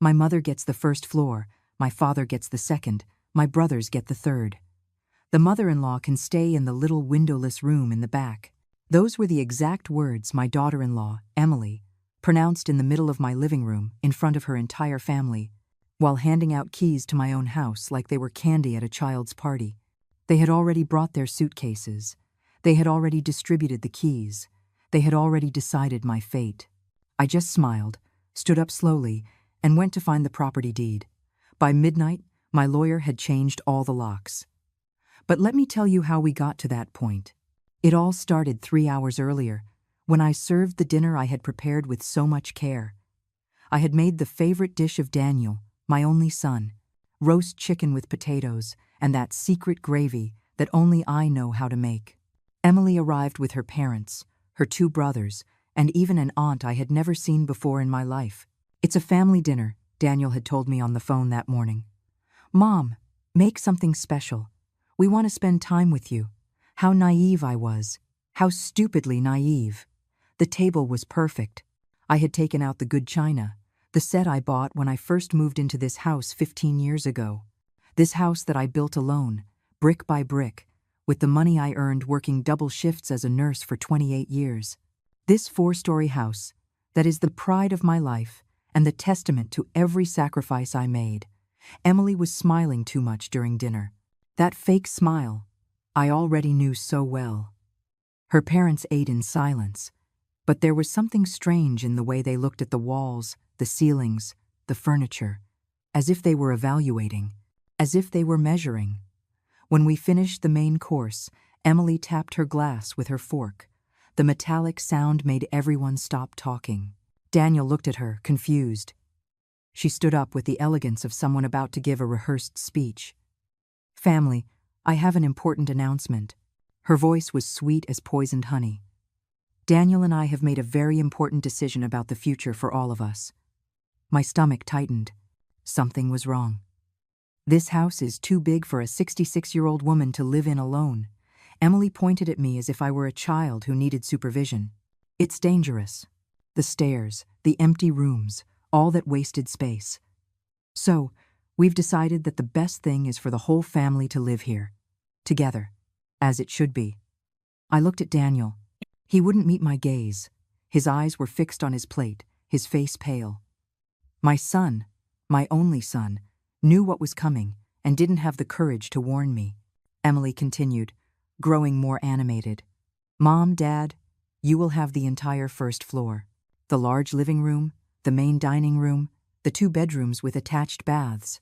My mother gets the first floor, my father gets the second, my brothers get the third. The mother-in-law can stay in the little windowless room in the back. Those were the exact words my daughter-in-law, Emily, pronounced in the middle of my living room in front of her entire family, while handing out keys to my own house like they were candy at a child's party. They had already brought their suitcases. They had already distributed the keys. They had already decided my fate. I just smiled, stood up slowly, and went to find the property deed. By midnight, my lawyer had changed all the locks. But let me tell you how we got to that point. It all started 3 hours earlier, when I served the dinner I had prepared with so much care. I had made the favorite dish of Daniel, my only son, roast chicken with potatoes and that secret gravy that only I know how to make. Emily arrived with her parents, her 2 brothers, and even an aunt I had never seen before in my life. "It's a family dinner," Daniel had told me on the phone that morning. "Mom, make something special. We want to spend time with you." How naive I was. How stupidly naive. The table was perfect. I had taken out the good china, the set I bought when I first moved into this house 15 years ago. This house that I built alone, brick by brick, with the money I earned working double shifts as a nurse for 28 years. This 4-story house, that is the pride of my life and the testament to every sacrifice I made. Emily was smiling too much during dinner. That fake smile I already knew so well. Her parents ate in silence, but there was something strange in the way they looked at the walls, the ceilings, the furniture, as if they were evaluating, as if they were measuring. When we finished the main course, Emily tapped her glass with her fork. The metallic sound made everyone stop talking. Daniel looked at her, confused. She stood up with the elegance of someone about to give a rehearsed speech. "Family, I have an important announcement." Her voice was sweet as poisoned honey. "Daniel and I have made a very important decision about the future for all of us." My stomach tightened. Something was wrong. "This house is too big for a 66-year-old woman to live in alone." Emily pointed at me as if I were a child who needed supervision. "It's dangerous. The stairs, the empty rooms, all that wasted space. So, we've decided that the best thing is for the whole family to live here. Together. As it should be." I looked at Daniel. He wouldn't meet my gaze. His eyes were fixed on his plate, his face pale. My son, my only son, knew what was coming and didn't have the courage to warn me. Emily continued, growing more animated. "Mom, Dad, you will have the entire first floor. The large living room, the main dining room, the 2 bedrooms with attached baths.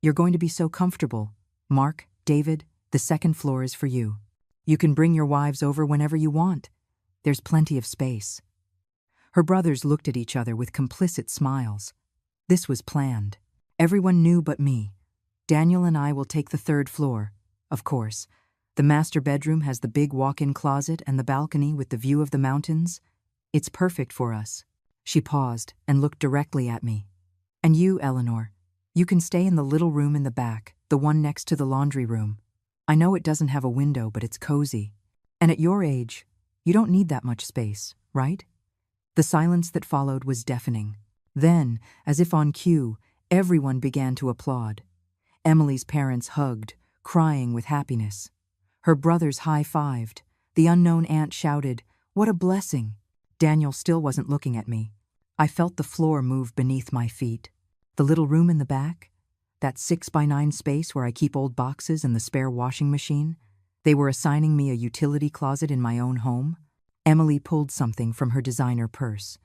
You're going to be so comfortable. Mark, David, the second floor is for you. You can bring your wives over whenever you want. There's plenty of space." Her brothers looked at each other with complicit smiles. This was planned. Everyone knew but me. Daniel and I will take the 3rd floor, of course. The master bedroom has the big walk-in closet and the balcony with the view of the mountains. It's perfect for us. She paused and looked directly at me. "And you, Eleanor, you can stay in the little room in the back, the one next to the laundry room. I know it doesn't have a window, but it's cozy. And at your age, you don't need that much space, right?" The silence that followed was deafening. Then, as if on cue, everyone began to applaud. Emily's parents hugged, crying with happiness. Her brothers high-fived. The unknown aunt shouted, "What a blessing!" Daniel still wasn't looking at me. I felt the floor move beneath my feet. The little room in the back, that 6x9 space where I keep old boxes and the spare washing machine, they were assigning me a utility closet in my own home. Emily pulled something from her designer purse,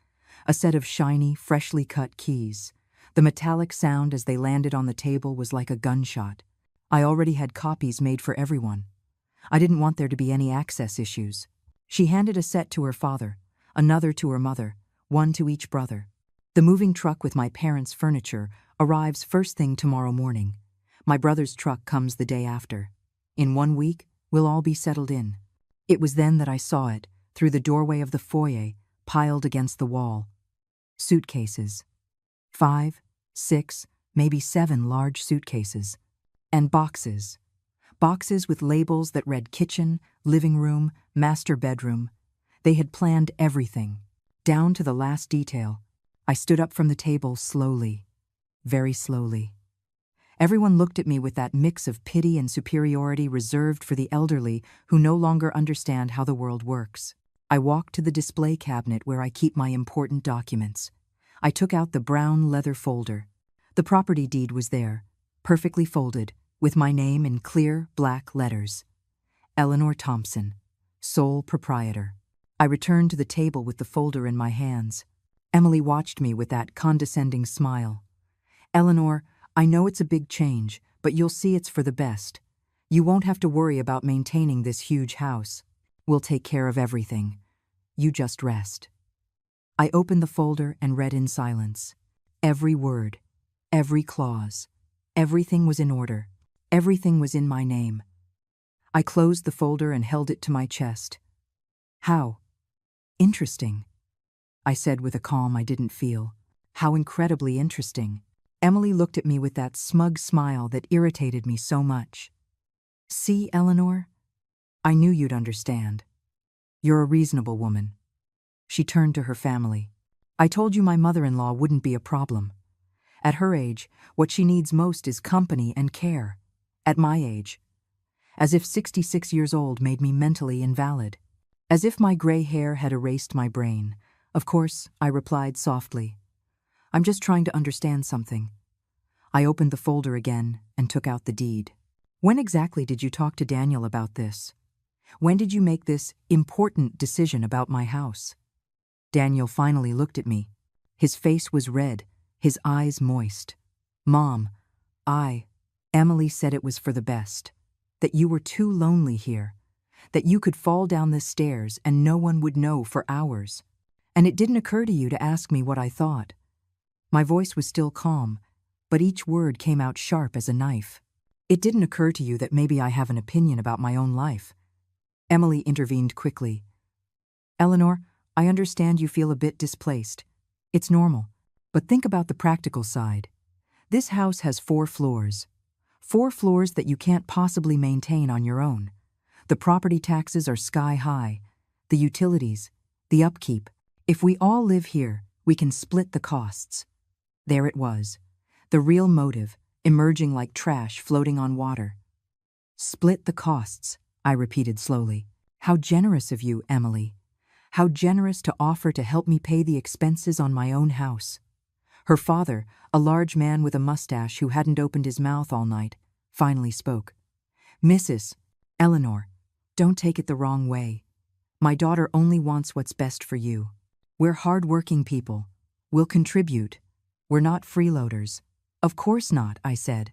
a set of shiny, freshly cut keys. The metallic sound as they landed on the table was like a gunshot. I already had copies made for everyone. I didn't want there to be any access issues. She handed a set to her father, another to her mother, one to each brother. The moving truck with my parents' furniture arrives first thing tomorrow morning. My brother's truck comes the day after. In 1 week, we'll all be settled in. It was then that I saw it, through the doorway of the foyer, piled against the wall. Suitcases. 5, 6, maybe 7 large suitcases. And boxes. Boxes with labels that read kitchen, living room, master bedroom. They had planned everything, down to the last detail. I stood up from the table slowly. very slowly. Everyone looked at me with that mix of pity and superiority reserved for the elderly who no longer understand how the world works. I walked to the display cabinet where I keep my important documents. I took out the brown leather folder. The property deed was there, perfectly folded, with my name in clear black letters. Eleanor Thompson, sole proprietor. I returned to the table with the folder in my hands. Emily watched me with that condescending smile. Eleanor, I know it's a big change, but you'll see it's for the best. You won't have to worry about maintaining this huge house. We'll take care of everything. You just rest. I opened the folder and read in silence. Every word, every clause, everything was in order. Everything was in my name. I closed the folder and held it to my chest. How interesting, I said with a calm I didn't feel. How incredibly interesting. Emily looked at me with that smug smile that irritated me so much. See, Eleanor? I knew you'd understand. You're a reasonable woman. She turned to her family. I told you my mother-in-law wouldn't be a problem. At her age, what she needs most is company and care. At my age. As if 66 years old made me mentally invalid. As if my gray hair had erased my brain. Of course, I replied softly. I'm just trying to understand something. I opened the folder again and took out the deed. When exactly did you talk to Daniel about this? When did you make this important decision about my house? Daniel finally looked at me. His face was red, his eyes moist. Mom, Emily said it was for the best. That you were too lonely here. That you could fall down the stairs and no one would know for hours. And it didn't occur to you to ask me what I thought. My voice was still calm, but each word came out sharp as a knife. It didn't occur to you that maybe I have an opinion about my own life. Emily intervened quickly. Eleanor, I understand you feel a bit displaced. It's normal. But think about the practical side. This house has 4 floors. 4 floors that you can't possibly maintain on your own. The property taxes are sky high. The utilities, the upkeep. If we all live here, we can split the costs. There it was. The real motive, emerging like trash floating on water. Split the costs, I repeated slowly. How generous of you, Emily. How generous to offer to help me pay the expenses on my own house. Her father, a large man with a mustache who hadn't opened his mouth all night, finally spoke. Mrs. Eleanor, don't take it the wrong way. My daughter only wants what's best for you. We're hard-working people. We'll contribute. We're not freeloaders. Of course not, I said.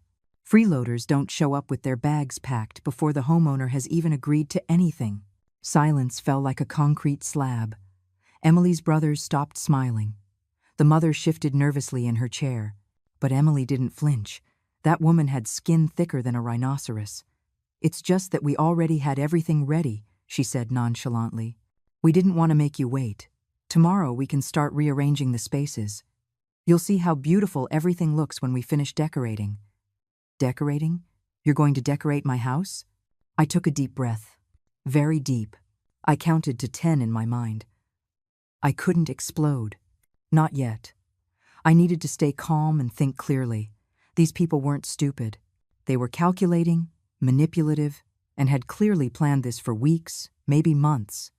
Freeloaders don't show up with their bags packed before the homeowner has even agreed to anything. Silence fell like a concrete slab. Emily's brothers stopped smiling. The mother shifted nervously in her chair, but Emily didn't flinch. That woman had skin thicker than a rhinoceros. It's just that we already had everything ready, she said nonchalantly. We didn't want to make you wait. Tomorrow we can start rearranging the spaces. You'll see how beautiful everything looks when we finish decorating. Decorating? You're going to decorate my house? I took a deep breath. Very deep. I counted to 10 in my mind. I couldn't explode. Not yet. I needed to stay calm and think clearly. These people weren't stupid. They were calculating, manipulative, and had clearly planned this for weeks, maybe months.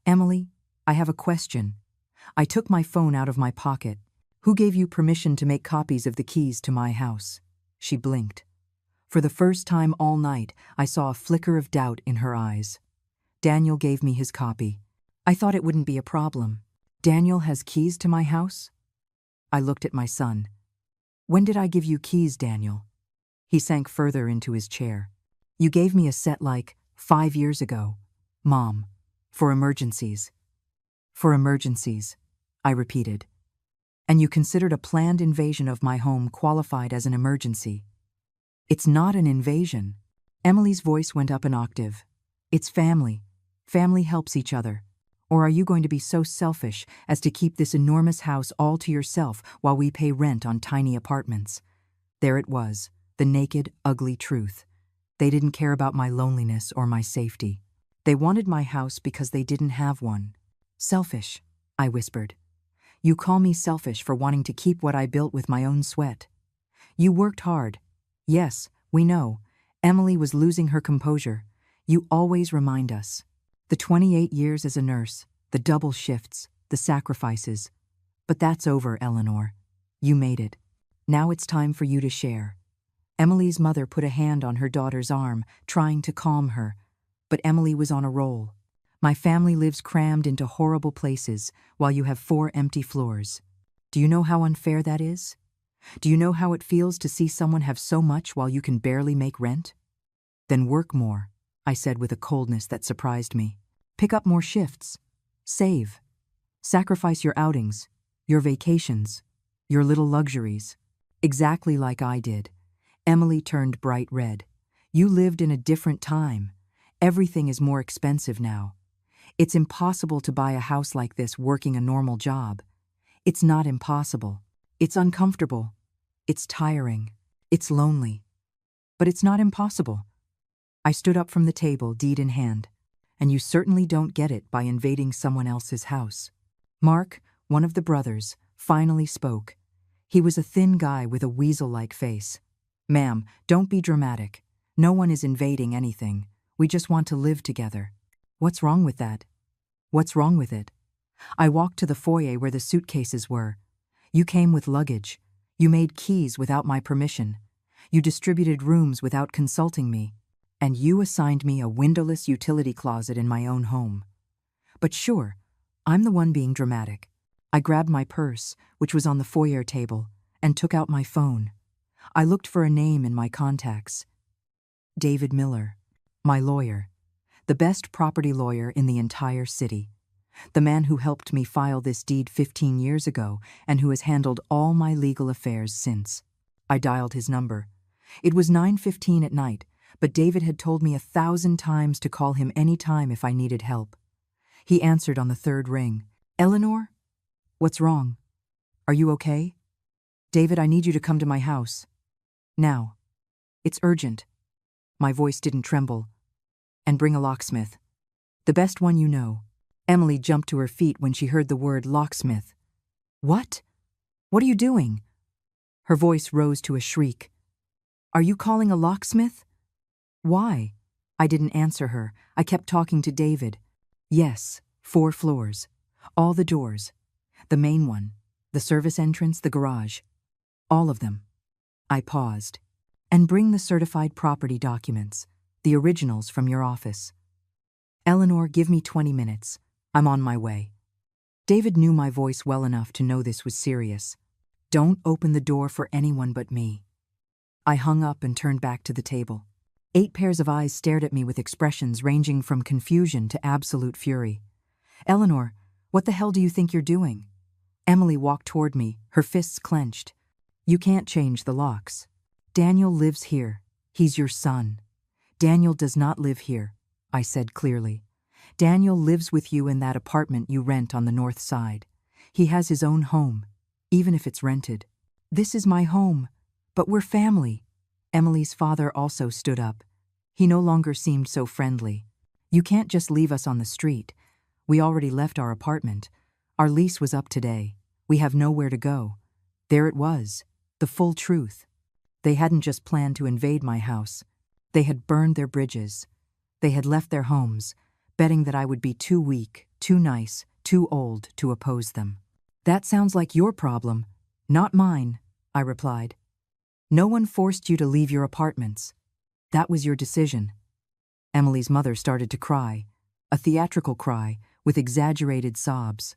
Emily, I have a question. I took my phone out of my pocket. Who gave you permission to make copies of the keys to my house? She blinked. For the first time all night, I saw a flicker of doubt in her eyes. Daniel gave me his copy. I thought it wouldn't be a problem. Daniel has keys to my house? I looked at my son. When did I give you keys, Daniel? He sank further into his chair. You gave me a set like 5 years ago. Mom, for emergencies. For emergencies, I repeated. And you considered a planned invasion of my home qualified as an emergency. It's not an invasion. Emily's voice went up an octave. It's family. Family helps each other. Or are you going to be so selfish as to keep this enormous house all to yourself while we pay rent on tiny apartments? There it was, the naked, ugly truth. They didn't care about my loneliness or my safety. They wanted my house because they didn't have one. Selfish, I whispered. You call me selfish for wanting to keep what I built with my own sweat. You worked hard. Yes, we know. Emily was losing her composure. You always remind us. The 28 years as a nurse, the double shifts, the sacrifices. But that's over, Eleanor. You made it. Now it's time for you to share. Emily's mother put a hand on her daughter's arm, trying to calm her. But Emily was on a roll. My family lives crammed into horrible places, while you have 4 empty floors. Do you know how unfair that is? Do you know how it feels to see someone have so much while you can barely make rent? Then work more, I said with a coldness that surprised me. Pick up more shifts. Save. Sacrifice your outings, your vacations, your little luxuries. Exactly like I did. Emily turned bright red. You lived in a different time. Everything is more expensive now. It's impossible to buy a house like this working a normal job. It's not impossible. It's uncomfortable. It's tiring. It's lonely. But it's not impossible. I stood up from the table, deed in hand. And you certainly don't get it by invading someone else's house. Mark, one of the brothers, finally spoke. He was a thin guy with a weasel-like face. Ma'am, don't be dramatic. No one is invading anything. We just want to live together. What's wrong with that? What's wrong with it? I walked to the foyer where the suitcases were. You came with luggage. You made keys without my permission. You distributed rooms without consulting me. And you assigned me a windowless utility closet in my own home. But sure, I'm the one being dramatic. I grabbed my purse, which was on the foyer table, and took out my phone. I looked for a name in my contacts. David Miller, my lawyer. The best property lawyer in the entire city. The man who helped me file this deed 15 years ago and who has handled all my legal affairs since. I dialed his number. It was 9:15 at night, but David had told me 1,000 times to call him any time if I needed help. He answered on the 3rd ring. Eleanor? What's wrong? Are you okay? David, I need you to come to my house. Now. It's urgent. My voice didn't tremble. And bring a locksmith. The best one you know. Emily jumped to her feet when she heard the word locksmith. What? What are you doing? Her voice rose to a shriek. Are you calling a locksmith? Why? I didn't answer her. I kept talking to David. Yes, 4 floors. All the doors. The main one. The service entrance, the garage. All of them. I paused. And bring the certified property documents. The originals from your office. Eleanor, give me 20 minutes. I'm on my way. David knew my voice well enough to know this was serious. Don't open the door for anyone but me. I hung up and turned back to the table. 8 pairs of eyes stared at me with expressions ranging from confusion to absolute fury. Eleanor, what the hell do you think you're doing? Emily walked toward me, her fists clenched. You can't change the locks. Daniel lives here. He's your son. Daniel does not live here, I said clearly. Daniel lives with you in that apartment you rent on the north side. He has his own home, even if it's rented. This is my home, but we're family. Emily's father also stood up. He no longer seemed so friendly. You can't just leave us on the street. We already left our apartment. Our lease was up today. We have nowhere to go. There it was, the full truth. They hadn't just planned to invade my house. They had burned their bridges. They had left their homes, betting that I would be too weak, too nice, too old to oppose them. That sounds like your problem, not mine, I replied. No one forced you to leave your apartments. That was your decision. Emily's mother started to cry, a theatrical cry with exaggerated sobs.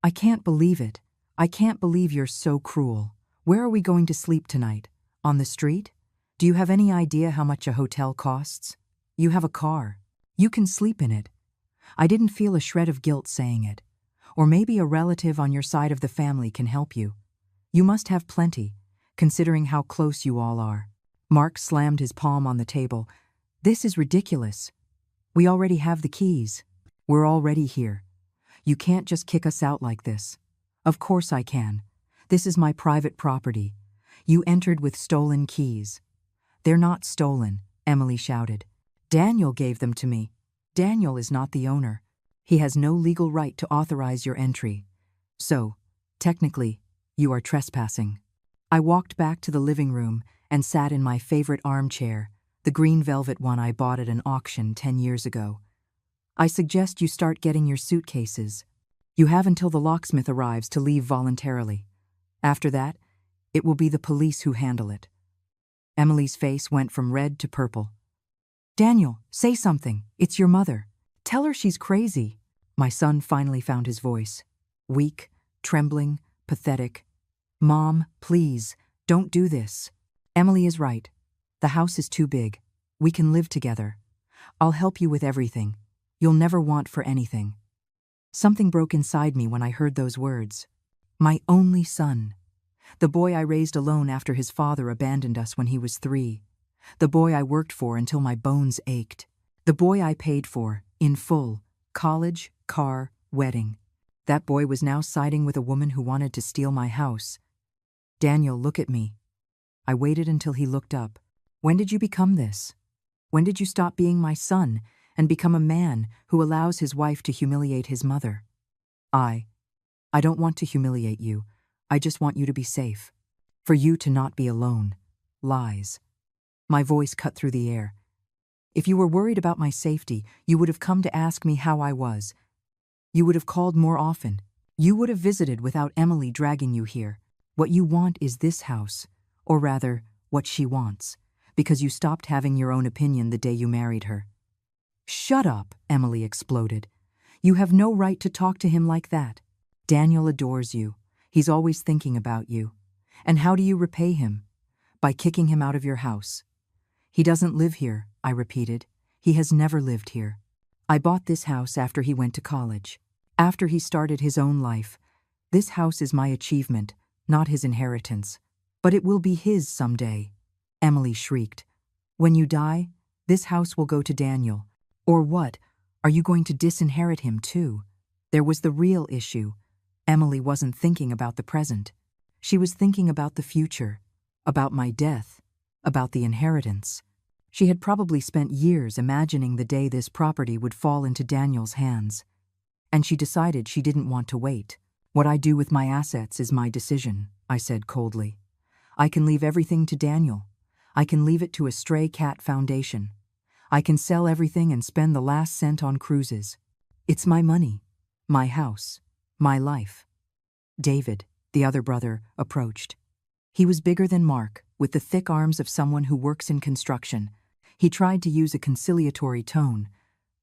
I can't believe it. I can't believe you're so cruel. Where are we going to sleep tonight? On the street? Do you have any idea how much a hotel costs? You have a car. You can sleep in it. I didn't feel a shred of guilt saying it. Or maybe a relative on your side of the family can help you. You must have plenty, considering how close you all are. Mark slammed his palm on the table. This is ridiculous. We already have the keys. We're already here. You can't just kick us out like this. Of course I can. This is my private property. You entered with stolen keys. They're not stolen, Emily shouted. Daniel gave them to me. Daniel is not the owner. He has no legal right to authorize your entry. So, technically, you are trespassing. I walked back to the living room and sat in my favorite armchair, the green velvet one I bought at an auction 10 years ago. I suggest you start getting your suitcases. You have until the locksmith arrives to leave voluntarily. After that, it will be the police who handle it. Emily's face went from red to purple. Daniel, say something. It's your mother. Tell her she's crazy. My son finally found his voice. Weak, trembling, pathetic. Mom, please, don't do this. Emily is right. The house is too big. We can live together. I'll help you with everything. You'll never want for anything. Something broke inside me when I heard those words. My only son. The boy I raised alone after his father abandoned us when he was 3. The boy I worked for until my bones ached. The boy I paid for, in full, college, car, wedding. That boy was now siding with a woman who wanted to steal my house. Daniel, look at me. I waited until he looked up. When did you become this? When did you stop being my son and become a man who allows his wife to humiliate his mother? I don't want to humiliate you. I just want you to be safe. For you to not be alone. Lies. My voice cut through the air. If you were worried about my safety, you would have come to ask me how I was. You would have called more often. You would have visited without Emily dragging you here. What you want is this house, or rather, what she wants, because you stopped having your own opinion the day you married her. Shut up, Emily exploded. You have no right to talk to him like that. Daniel adores you. He's always thinking about you. And how do you repay him? By kicking him out of your house. He doesn't live here, I repeated. He has never lived here. I bought this house after he went to college. After he started his own life. This house is my achievement, not his inheritance. But it will be his someday. Emily shrieked. When you die, this house will go to Daniel. Or what? Are you going to disinherit him too? There was the real issue. Emily wasn't thinking about the present. She was thinking about the future, about my death, about the inheritance. She had probably spent years imagining the day this property would fall into Daniel's hands. And she decided she didn't want to wait. What I do with my assets is my decision, I said coldly. I can leave everything to Daniel. I can leave it to a stray cat foundation. I can sell everything and spend the last cent on cruises. It's my money, my house, my life. David, the other brother, approached. He was bigger than Mark, with the thick arms of someone who works in construction. He tried to use a conciliatory tone,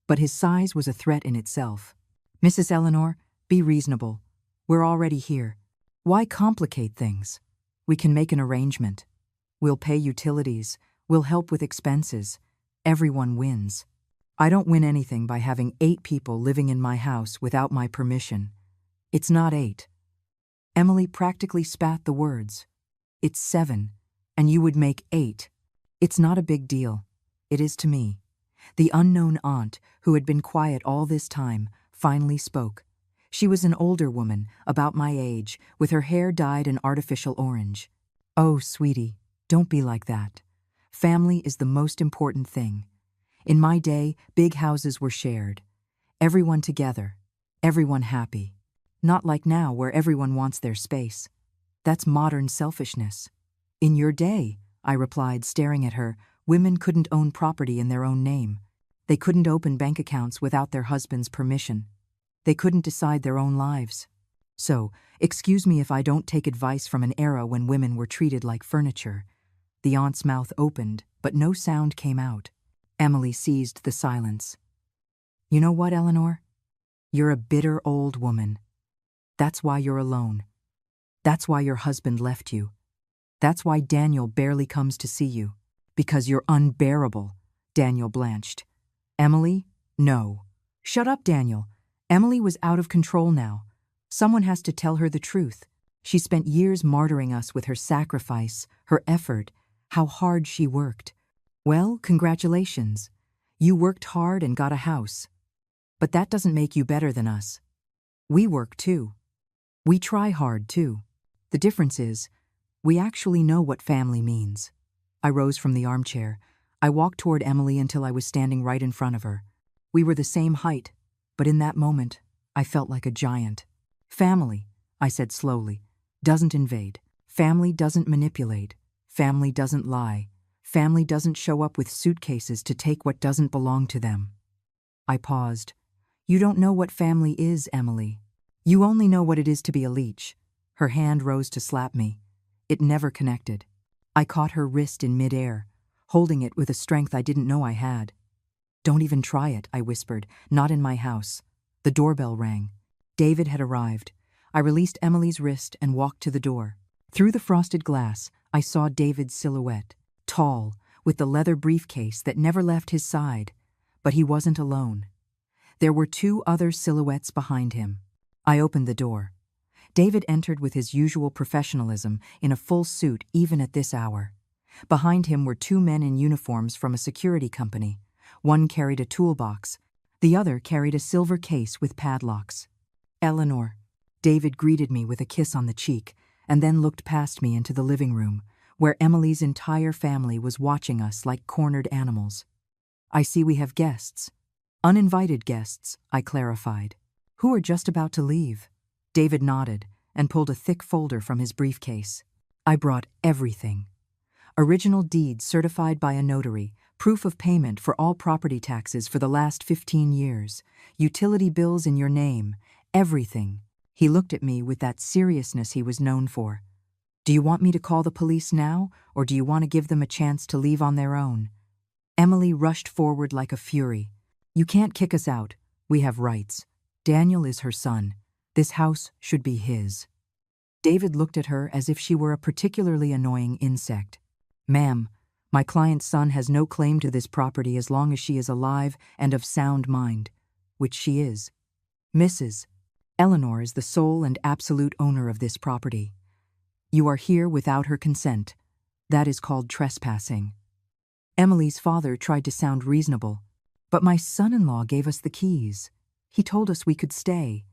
but his size was a threat in itself. Mrs. Eleanor, be reasonable. We're already here. Why complicate things? We can make an arrangement. We'll pay utilities. We'll help with expenses. Everyone wins. I don't win anything by having 8 people living in my house without my permission. It's not 8. Emily practically spat the words. It's 7, and you would make 8. It's not a big deal. It is to me. The unknown aunt, who had been quiet all this time, finally spoke. She was an older woman, about my age, with her hair dyed an artificial orange. Oh, sweetie, don't be like that. Family is the most important thing. In my day, big houses were shared. Everyone together. Everyone happy. Not like now where everyone wants their space. That's modern selfishness. In your day, I replied, staring at her, women couldn't own property in their own name. They couldn't open bank accounts without their husband's permission. They couldn't decide their own lives. So, excuse me if I don't take advice from an era when women were treated like furniture. The aunt's mouth opened, but no sound came out. Emily seized the silence. You know what, Eleanor? You're a bitter old woman. That's why you're alone. That's why your husband left you. That's why Daniel barely comes to see you. Because you're unbearable. Daniel blanched. Emily? No. Shut up, Daniel. Emily was out of control now. Someone has to tell her the truth. She spent years martyring us with her sacrifice, her effort, how hard she worked. Well, congratulations. You worked hard and got a house. But that doesn't make you better than us. We work too. We try hard too. The difference is, we actually know what family means. I rose from the armchair. I walked toward Emily until I was standing right in front of her. We were the same height, but in that moment, I felt like a giant. Family, I said slowly, doesn't invade. Family doesn't manipulate. Family doesn't lie. Family doesn't show up with suitcases to take what doesn't belong to them. I paused. You don't know what family is, Emily. You only know what it is to be a leech. Her hand rose to slap me. It never connected. I caught her wrist in midair, holding it with a strength I didn't know I had. Don't even try it, I whispered. Not in my house. The doorbell rang. David had arrived. I released Emily's wrist and walked to the door. Through the frosted glass, I saw David's silhouette, tall, with the leather briefcase that never left his side. But he wasn't alone. There were two other silhouettes behind him. I opened the door. David entered with his usual professionalism, in a full suit even at this hour. Behind him were two men in uniforms from a security company. One carried a toolbox. The other carried a silver case with padlocks. Eleanor. David greeted me with a kiss on the cheek, and then looked past me into the living room, where Emily's entire family was watching us like cornered animals. I see we have guests. Uninvited guests, I clarified, who are just about to leave. David nodded and pulled a thick folder from his briefcase. I brought everything. Original deeds certified by a notary, proof of payment for all property taxes for the last 15 years, utility bills in your name, everything. He looked at me with that seriousness he was known for. Do you want me to call the police now, or do you want to give them a chance to leave on their own? Emily rushed forward like a fury. You can't kick us out. We have rights. Daniel is her son. This house should be his. David looked at her as if she were a particularly annoying insect. Ma'am, my client's son has no claim to this property as long as she is alive and of sound mind, which she is. Mrs. Eleanor is the sole and absolute owner of this property. You are here without her consent. That is called trespassing. Emily's father tried to sound reasonable, but my son-in-law gave us the keys. He told us we could stay.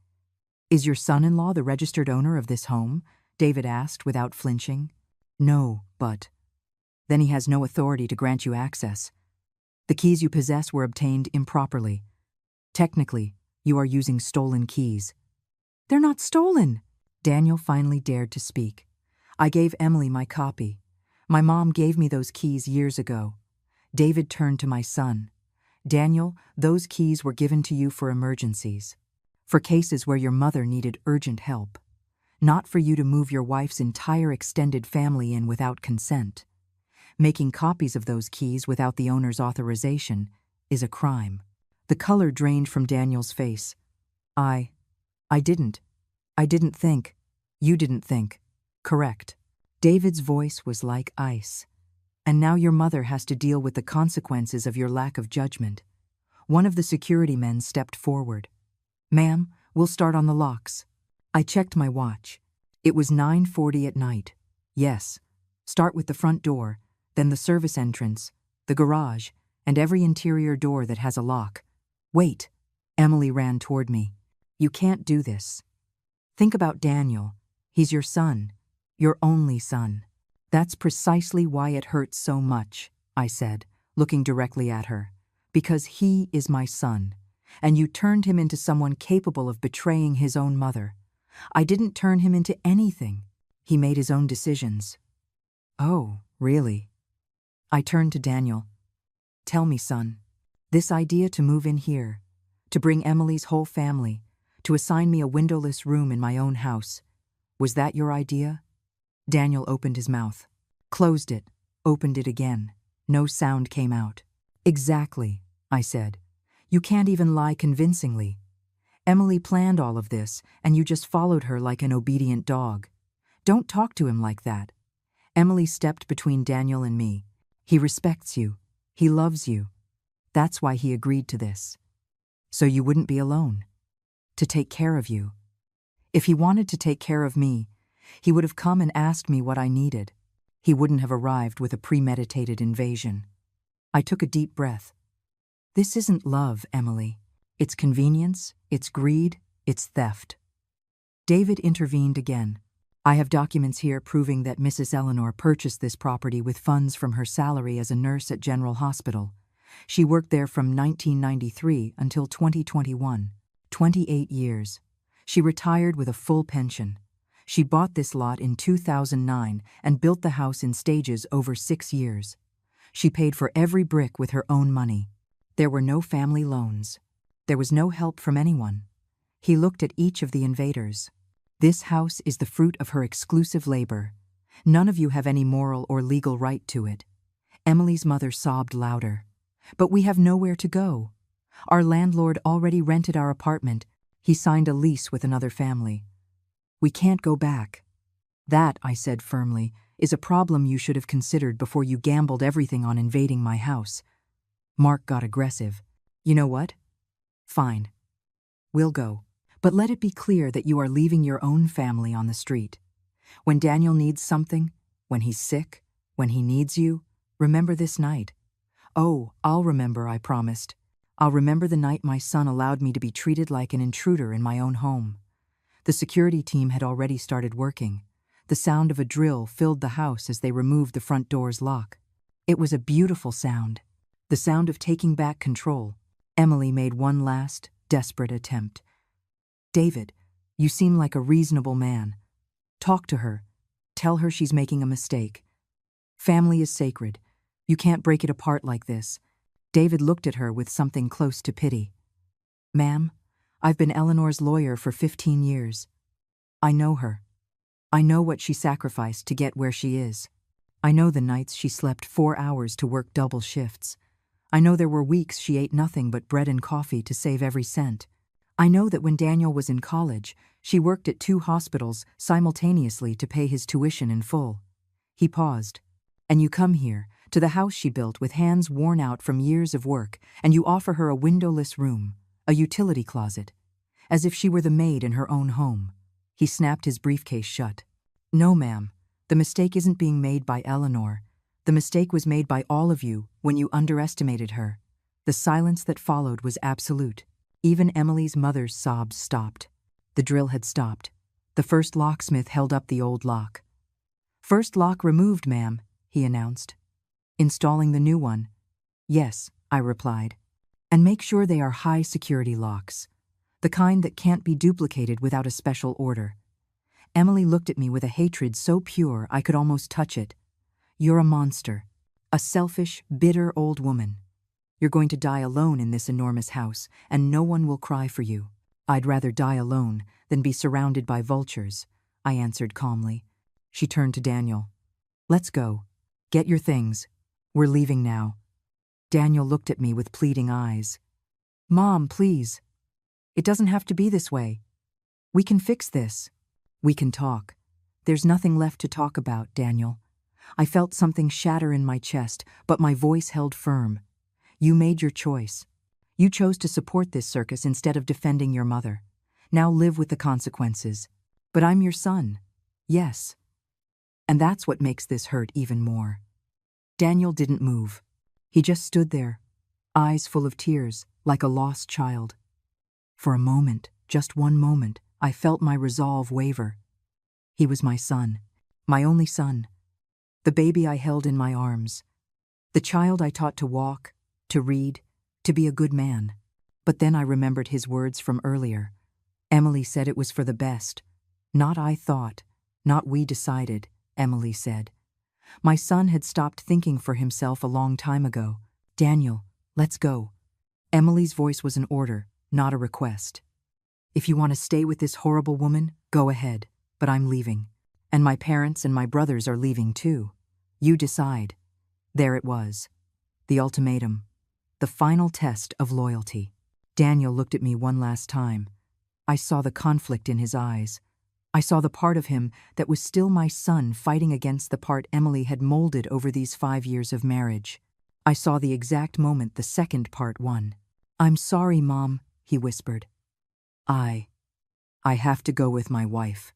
Is your son-in-law the registered owner of this home? David asked without flinching. No, but... Then he has no authority to grant you access. The keys you possess were obtained improperly. Technically, you are using stolen keys. They're not stolen! Daniel finally dared to speak. I gave Emily my copy. My mom gave me those keys years ago. David turned to my son. Daniel, those keys were given to you for emergencies. For cases where your mother needed urgent help. Not for you to move your wife's entire extended family in without consent. Making copies of those keys without the owner's authorization is a crime. The color drained from Daniel's face. I didn't think. You didn't think. Correct. David's voice was like ice. And now your mother has to deal with the consequences of your lack of judgment. One of the security men stepped forward. Ma'am, we'll start on the locks. I checked my watch. It was 9:40 at night. Yes. Start with the front door, then the service entrance, the garage, and every interior door that has a lock. Wait. Emily ran toward me. You can't do this. Think about Daniel. He's your son. Your only son. That's precisely why it hurts so much, I said, looking directly at her. Because he is my son. And you turned him into someone capable of betraying his own mother. I didn't turn him into anything. He made his own decisions. Oh, really? I turned to Daniel. Tell me, son, this idea to move in here, to bring Emily's whole family, to assign me a windowless room in my own house, was that your idea? Daniel opened his mouth, closed it, opened it again. No sound came out. Exactly, I said. You can't even lie convincingly. Emily planned all of this, and you just followed her like an obedient dog. Don't talk to him like that. Emily stepped between Daniel and me. He respects you. He loves you. That's why he agreed to this. So you wouldn't be alone. To take care of you. If he wanted to take care of me, he would have come and asked me what I needed. He wouldn't have arrived with a premeditated invasion. I took a deep breath. This isn't love, Emily. It's convenience, it's greed, it's theft. David intervened again. I have documents here proving that Mrs. Eleanor purchased this property with funds from her salary as a nurse at General Hospital. She worked there from 1993 until 2021, 28 years. She retired with a full pension. She bought this lot in 2009 and built the house in stages over 6 years. She paid for every brick with her own money. There were no family loans. There was no help from anyone. He looked at each of the invaders. This house is the fruit of her exclusive labor. None of you have any moral or legal right to it. Emily's mother sobbed louder. But we have nowhere to go. Our landlord already rented our apartment. He signed a lease with another family. We can't go back. That, I said firmly, is a problem you should have considered before you gambled everything on invading my house. Mark got aggressive. You know what? Fine. We'll go. But let it be clear that you are leaving your own family on the street. When Daniel needs something, when he's sick, when he needs you, remember this night. Oh, I'll remember, I promised. I'll remember the night my son allowed me to be treated like an intruder in my own home. The security team had already started working. The sound of a drill filled the house as they removed the front door's lock. It was a beautiful sound. The sound of taking back control. Emily made one last, desperate attempt. David, you seem like a reasonable man. Talk to her. Tell her she's making a mistake. Family is sacred. You can't break it apart like this. David looked at her with something close to pity. Ma'am, I've been Eleanor's lawyer for 15 years. I know her. I know what she sacrificed to get where she is. I know the nights she slept 4 hours to work double shifts. I know there were weeks she ate nothing but bread and coffee to save every cent. I know that when Daniel was in college, she worked at 2 hospitals simultaneously to pay his tuition in full. He paused. And you come here, to the house she built with hands worn out from years of work, and you offer her a windowless room, a utility closet, as if she were the maid in her own home. He snapped his briefcase shut. No, ma'am, the mistake isn't being made by Eleanor. The mistake was made by all of you when you underestimated her. The silence that followed was absolute. Even Emily's mother's sobs stopped. The drill had stopped. The first locksmith held up the old lock. First lock removed, ma'am, he announced. Installing the new one. Yes, I replied. And make sure they are high security locks. The kind that can't be duplicated without a special order. Emily looked at me with a hatred so pure I could almost touch it. You're a monster. A selfish, bitter old woman. You're going to die alone in this enormous house, and no one will cry for you. I'd rather die alone than be surrounded by vultures, I answered calmly. She turned to Daniel. Let's go. Get your things. We're leaving now. Daniel looked at me with pleading eyes. Mom, please. It doesn't have to be this way. We can fix this. We can talk. There's nothing left to talk about, Daniel. I felt something shatter in my chest, but my voice held firm. You made your choice. You chose to support this circus instead of defending your mother. Now live with the consequences. But I'm your son. Yes. And that's what makes this hurt even more. Daniel didn't move. He just stood there, eyes full of tears, like a lost child. For a moment, just one moment, I felt my resolve waver. He was my son, my only son. The baby I held in my arms. The child I taught to walk, to read, to be a good man. But then I remembered his words from earlier. Emily said it was for the best. Not I thought, not we decided, Emily said. My son had stopped thinking for himself a long time ago. Daniel, let's go. Emily's voice was an order, not a request. If you want to stay with this horrible woman, go ahead, but I'm leaving. And my parents and my brothers are leaving too. You decide. There it was. The ultimatum. The final test of loyalty. Daniel looked at me one last time. I saw the conflict in his eyes. I saw the part of him that was still my son fighting against the part Emily had molded over these 5 years of marriage. I saw the exact moment the second part won. I'm sorry, Mom, he whispered. I have to go with my wife.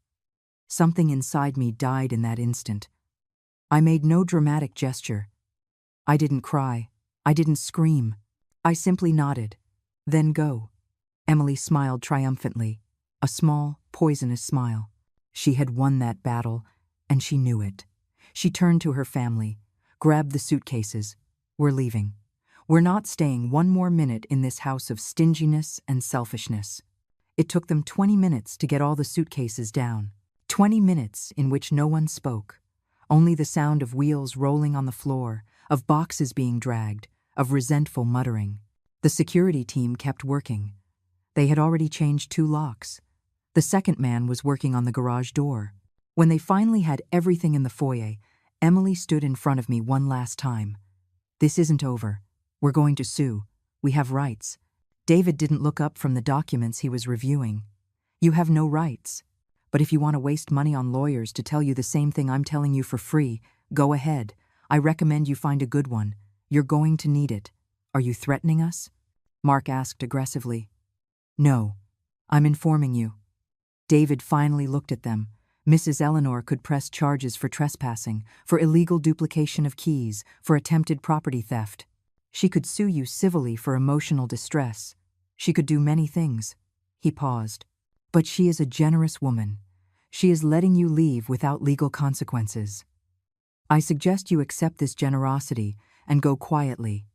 Something inside me died in that instant. I made no dramatic gesture. I didn't cry. I didn't scream. I simply nodded. Then go. Emily smiled triumphantly, a small, poisonous smile. She had won that battle, and she knew it. She turned to her family, grabbed the suitcases. We're leaving. We're not staying one more minute in this house of stinginess and selfishness. It took them 20 minutes to get all the suitcases down. 20 minutes in which no one spoke, only the sound of wheels rolling on the floor, of boxes being dragged, of resentful muttering. The security team kept working. They had already changed 2 locks. The second man was working on the garage door. When they finally had everything in the foyer, Emily stood in front of me one last time. "This isn't over. We're going to sue. We have rights." David didn't look up from the documents he was reviewing. "You have no rights. But if you want to waste money on lawyers to tell you the same thing I'm telling you for free, go ahead. I recommend you find a good one. You're going to need it. Are you threatening us?" Mark asked aggressively. "No. I'm informing you." David finally looked at them. Mrs. Eleanor could press charges for trespassing, for illegal duplication of keys, for attempted property theft. She could sue you civilly for emotional distress. She could do many things. He paused. But she is a generous woman. She is letting you leave without legal consequences. I suggest you accept this generosity and go quietly.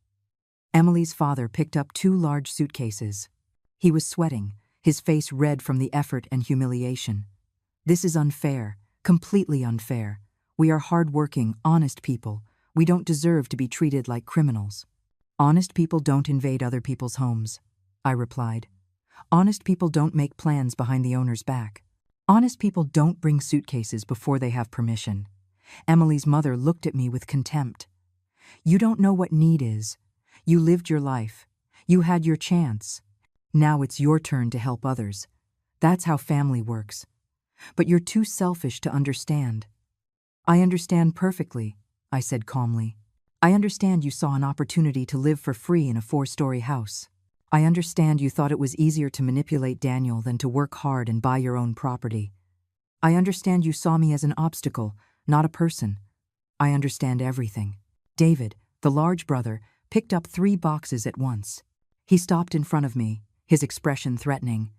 Emily's father picked up 2 large suitcases. He was sweating, his face red from the effort and humiliation. "This is unfair, completely unfair. We are hard-working, honest people. We don't deserve to be treated like criminals." "Honest people don't invade other people's homes," I replied. "Honest people don't make plans behind the owner's back. Honest people don't bring suitcases before they have permission." Emily's mother looked at me with contempt. "You don't know what need is. You lived your life. You had your chance. Now it's your turn to help others. That's how family works. But you're too selfish to understand." "I understand perfectly," I said calmly. "I understand you saw an opportunity to live for free in a 4-story house. I understand you thought it was easier to manipulate Daniel than to work hard and buy your own property. I understand you saw me as an obstacle, not a person. I understand everything." David, the large brother, picked up 3 boxes at once. He stopped in front of me, his expression threatening.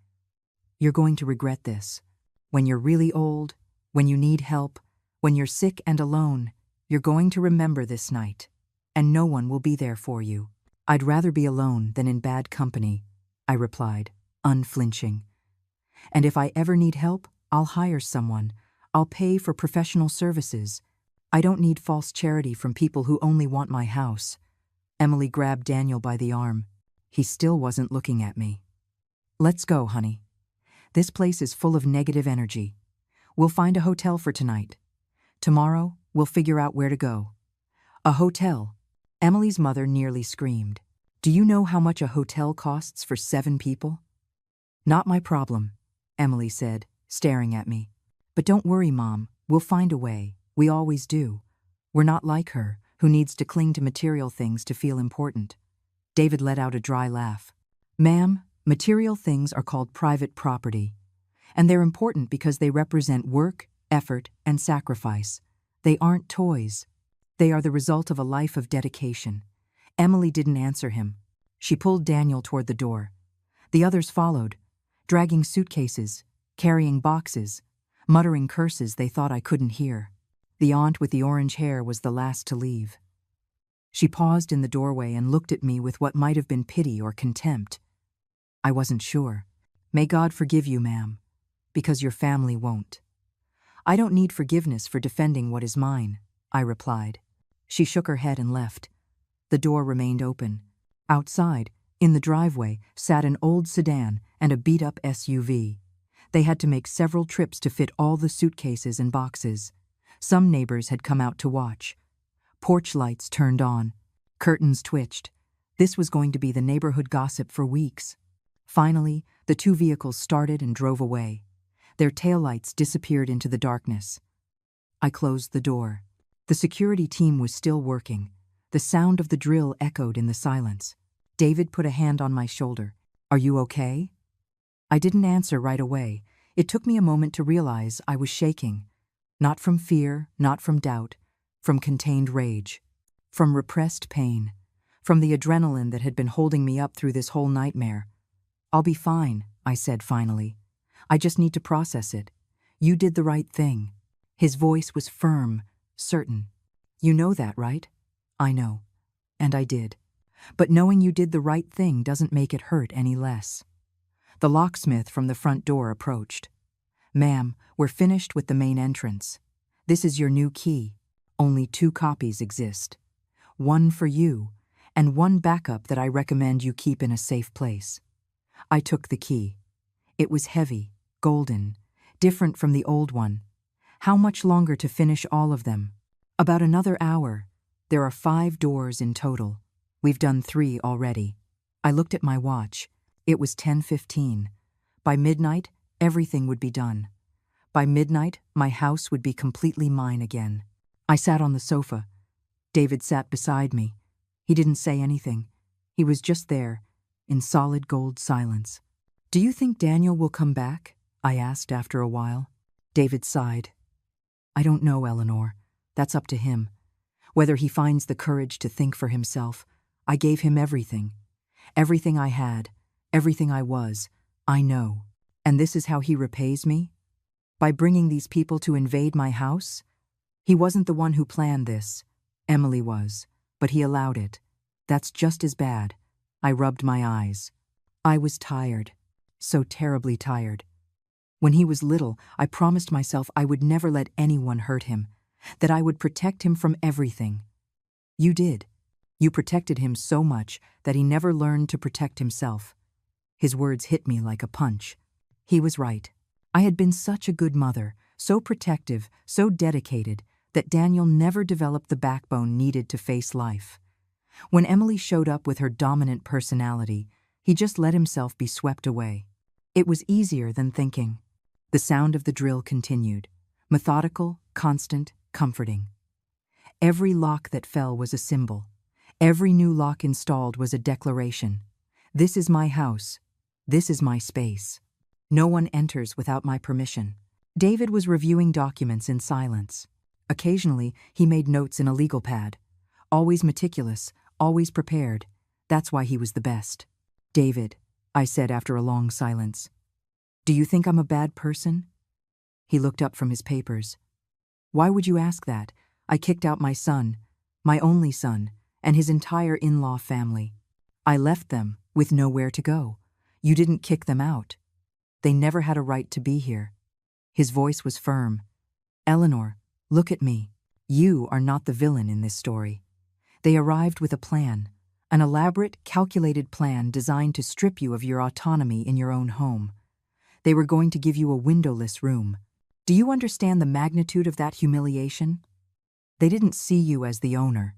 "You're going to regret this. When you're really old, when you need help, when you're sick and alone, you're going to remember this night, and no one will be there for you." "I'd rather be alone than in bad company," I replied, unflinching. "And if I ever need help, I'll hire someone. I'll pay for professional services. I don't need false charity from people who only want my house." Emily grabbed Daniel by the arm. He still wasn't looking at me. "Let's go, honey. This place is full of negative energy. We'll find a hotel for tonight. Tomorrow, we'll figure out where to go." "A hotel?" Emily's mother nearly screamed. "Do you know how much a hotel costs for 7 people?" "Not my problem," Emily said, staring at me. "But don't worry, Mom. We'll find a way. We always do. We're not like her, who needs to cling to material things to feel important." David let out a dry laugh. "Ma'am, material things are called private property. And they're important because they represent work, effort, and sacrifice. They aren't toys. They are the result of a life of dedication." Emily didn't answer him. She pulled Daniel toward the door. The others followed, dragging suitcases, carrying boxes, muttering curses they thought I couldn't hear. The aunt with the orange hair was the last to leave. She paused in the doorway and looked at me with what might have been pity or contempt. I wasn't sure. "May God forgive you, ma'am, because your family won't." "I don't need forgiveness for defending what is mine," I replied. She shook her head and left. The door remained open. Outside, in the driveway, sat an old sedan and a beat-up SUV. They had to make several trips to fit all the suitcases and boxes. Some neighbors had come out to watch. Porch lights turned on. Curtains twitched. This was going to be the neighborhood gossip for weeks. Finally, the 2 vehicles started and drove away. Their taillights disappeared into the darkness. I closed the door. The security team was still working. The sound of the drill echoed in the silence. David put a hand on my shoulder. "Are you okay?" I didn't answer right away. It took me a moment to realize I was shaking. Not from fear, not from doubt, from contained rage, from repressed pain, from the adrenaline that had been holding me up through this whole nightmare. "I'll be fine," I said finally. "I just need to process it. You did the right thing." His voice was firm, certain. "You know that, right?" "I know." And I did. "But knowing you did the right thing doesn't make it hurt any less." The locksmith from the front door approached. "Ma'am, we're finished with the main entrance. This is your new key. Only 2 copies exist. One for you, and one backup that I recommend you keep in a safe place." I took the key. It was heavy, golden, different from the old one. How much longer to finish all of them? About another hour. There are 5 doors in total. We've done 3 already. I looked at my watch. It was 10:15. By midnight, everything would be done. By midnight, my house would be completely mine again. I sat on the sofa. David sat beside me. He didn't say anything. He was just there, in solid gold silence. "Do you think Daniel will come back?" I asked after a while. David sighed. "I don't know, Eleanor. That's up to him. Whether he finds the courage to think for himself. I gave him everything. Everything I had, everything I was, I know. And this is how he repays me? By bringing these people to invade my house? He wasn't the one who planned this. Emily was, but he allowed it. That's just as bad." I rubbed my eyes. I was tired, so terribly tired. When he was little, I promised myself I would never let anyone hurt him, that I would protect him from everything. You did. You protected him so much that he never learned to protect himself. His words hit me like a punch. He was right. I had been such a good mother, so protective, so dedicated, that Daniel never developed the backbone needed to face life. When Emily showed up with her dominant personality, he just let himself be swept away. It was easier than thinking. The sound of the drill continued, methodical, constant, comforting. Every lock that fell was a symbol. Every new lock installed was a declaration. This is my house. This is my space. No one enters without my permission. David was reviewing documents in silence. Occasionally, he made notes in a legal pad. Always meticulous, always prepared. That's why he was the best. "David," I said after a long silence, "do you think I'm a bad person?" He looked up from his papers. "Why would you ask that? I kicked out my son, my only son, and his entire in-law family. I left them with nowhere to go. You didn't kick them out. They never had a right to be here." His voice was firm. "Eleanor, look at me. You are not the villain in this story. They arrived with a plan, an elaborate, calculated plan designed to strip you of your autonomy in your own home. They were going to give you a windowless room. Do you understand the magnitude of that humiliation? They didn't see you as the owner.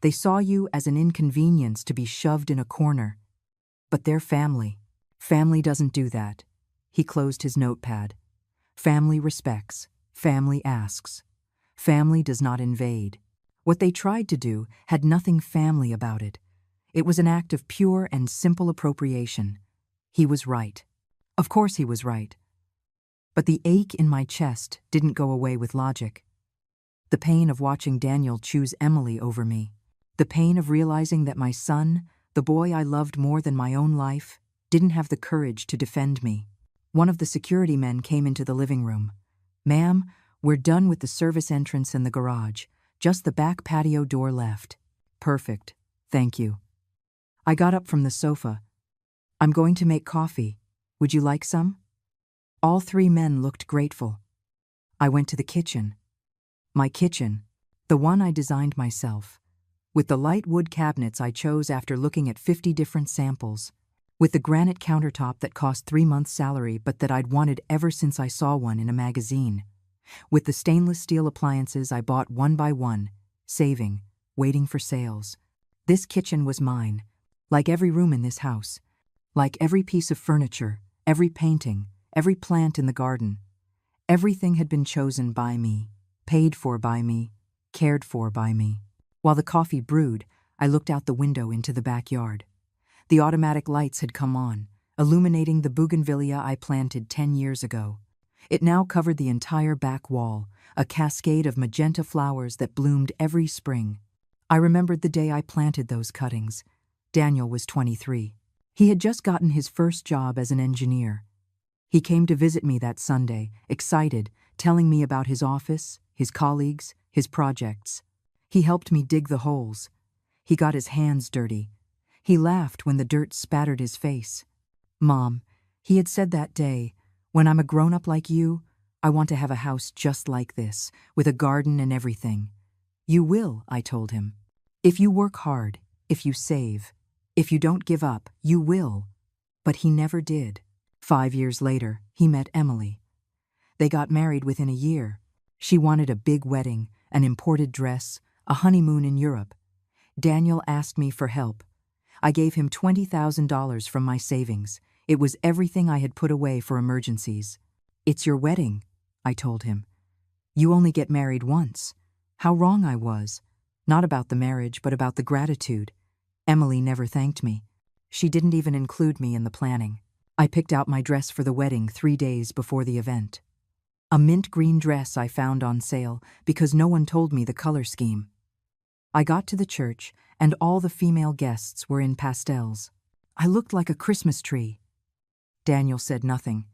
They saw you as an inconvenience to be shoved in a corner. But they're family. Family doesn't do that." He closed his notepad. "Family respects. Family asks. Family does not invade. What they tried to do had nothing family about it. It was an act of pure and simple appropriation." He was right. Of course he was right. But the ache in my chest didn't go away with logic. The pain of watching Daniel choose Emily over me. The pain of realizing that my son, the boy I loved more than my own life, didn't have the courage to defend me. One of the security men came into the living room. "Ma'am, we're done with the service entrance and the garage. Just the back patio door left." "Perfect. Thank you." I got up from the sofa. "I'm going to make coffee. Would you like some?" All 3 men looked grateful. I went to the kitchen. My kitchen, the one I designed myself, with the light wood cabinets I chose after looking at 50 different samples, with the granite countertop that cost 3 months' salary but that I'd wanted ever since I saw one in a magazine, with the stainless steel appliances I bought one by one, saving, waiting for sales. This kitchen was mine, like every room in this house, like every piece of furniture, every painting, every plant in the garden. Everything had been chosen by me, paid for by me, cared for by me. While the coffee brewed, I looked out the window into the backyard. The automatic lights had come on, illuminating the bougainvillea I planted 10 years ago. It now covered the entire back wall, a cascade of magenta flowers that bloomed every spring. I remembered the day I planted those cuttings. Daniel was 23. He had just gotten his first job as an engineer. He came to visit me that Sunday, excited, telling me about his office, his colleagues, his projects. He helped me dig the holes. He got his hands dirty. He laughed when the dirt spattered his face. "Mom," he had said that day, "when I'm a grown-up like you, I want to have a house just like this, with a garden and everything. You will, I told him. If you work hard, if you save, if you don't give up, you will. But he never did. 5 years later, he met Emily. They got married within a year. She wanted a big wedding, an imported dress, a honeymoon in Europe. Daniel asked me for help. I gave him $20,000 from my savings. It was everything I had put away for emergencies. It's your wedding, I told him. You only get married once. How wrong I was. Not about the marriage, but about the gratitude. Emily never thanked me. She didn't even include me in the planning. I picked out my dress for the wedding 3 days before the event. A mint green dress I found on sale because no one told me the color scheme. I got to the church, and all the female guests were in pastels. I looked like a Christmas tree. Daniel said nothing.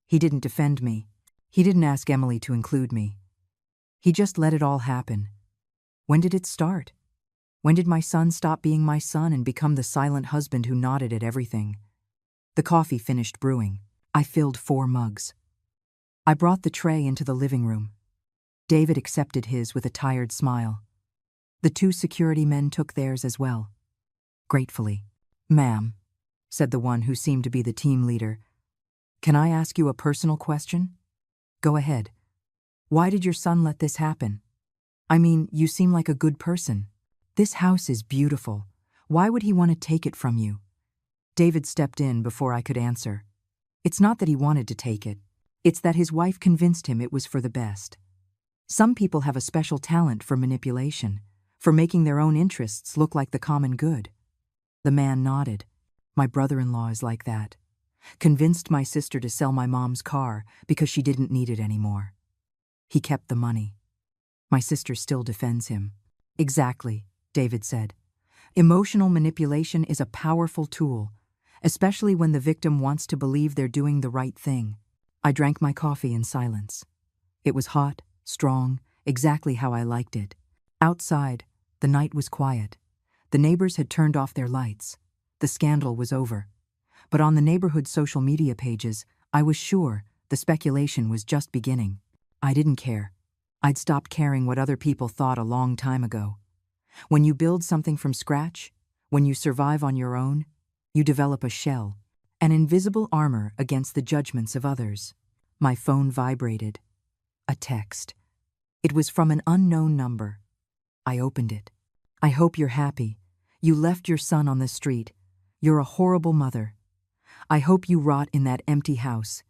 He didn't defend me. He didn't ask Emily to include me. He just let it all happen. When did it start? When did my son stop being my son and become the silent husband who nodded at everything? The coffee finished brewing. I filled 4 mugs. I brought the tray into the living room. David accepted his with a tired smile. The 2 security men took theirs as well. Gratefully. "Ma'am," said the one who seemed to be the team leader, "can I ask you a personal question?" "Go ahead. Why did your son let this happen? I mean, you seem like a good person. This house is beautiful. Why would he want to take it from you?" David stepped in before I could answer. It's not that he wanted to take it. It's that his wife convinced him it was for the best. Some people have a special talent for manipulation, for making their own interests look like the common good. The man nodded. My brother-in-law is like that. Convinced my sister to sell my mom's car because she didn't need it anymore. He kept the money. My sister still defends him. Exactly, David said. Emotional manipulation is a powerful tool, especially when the victim wants to believe they're doing the right thing. I drank my coffee in silence. It was hot, strong, exactly how I liked it. Outside, the night was quiet. The neighbors had turned off their lights. The scandal was over. But on the neighborhood social media pages, I was sure the speculation was just beginning. I didn't care. I'd stopped caring what other people thought a long time ago. When you build something from scratch, when you survive on your own, you develop a shell, an invisible armor against the judgments of others. My phone vibrated. A text. It was from an unknown number. I opened it. "I hope you're happy. You left your son on the street. You're a horrible mother. I hope you rot in that empty house."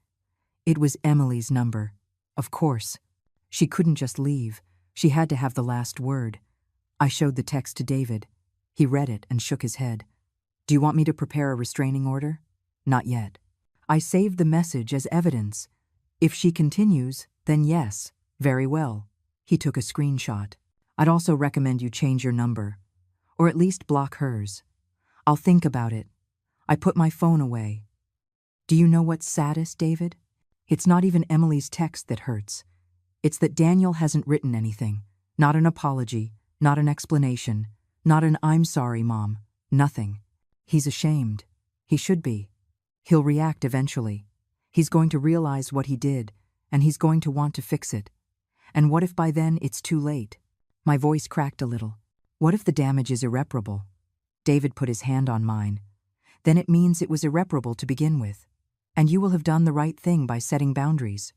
It was Emily's number. Of course. She couldn't just leave. She had to have the last word. I showed the text to David. He read it and shook his head. "Do you want me to prepare a restraining order?" "Not yet." I saved the message as evidence. "If she continues, then yes." "Very well." He took a screenshot. "I'd also recommend you change your number, or at least block hers." "I'll think about it." I put my phone away. Do you know what's saddest, David? It's not even Emily's text that hurts. It's that Daniel hasn't written anything. Not an apology, not an explanation, not an "I'm sorry, Mom," nothing. He's ashamed. He should be. He'll react eventually. He's going to realize what he did, and he's going to want to fix it. And what if by then it's too late? My voice cracked a little. What if the damage is irreparable? David put his hand on mine. Then it means it was irreparable to begin with. And you will have done the right thing by setting boundaries.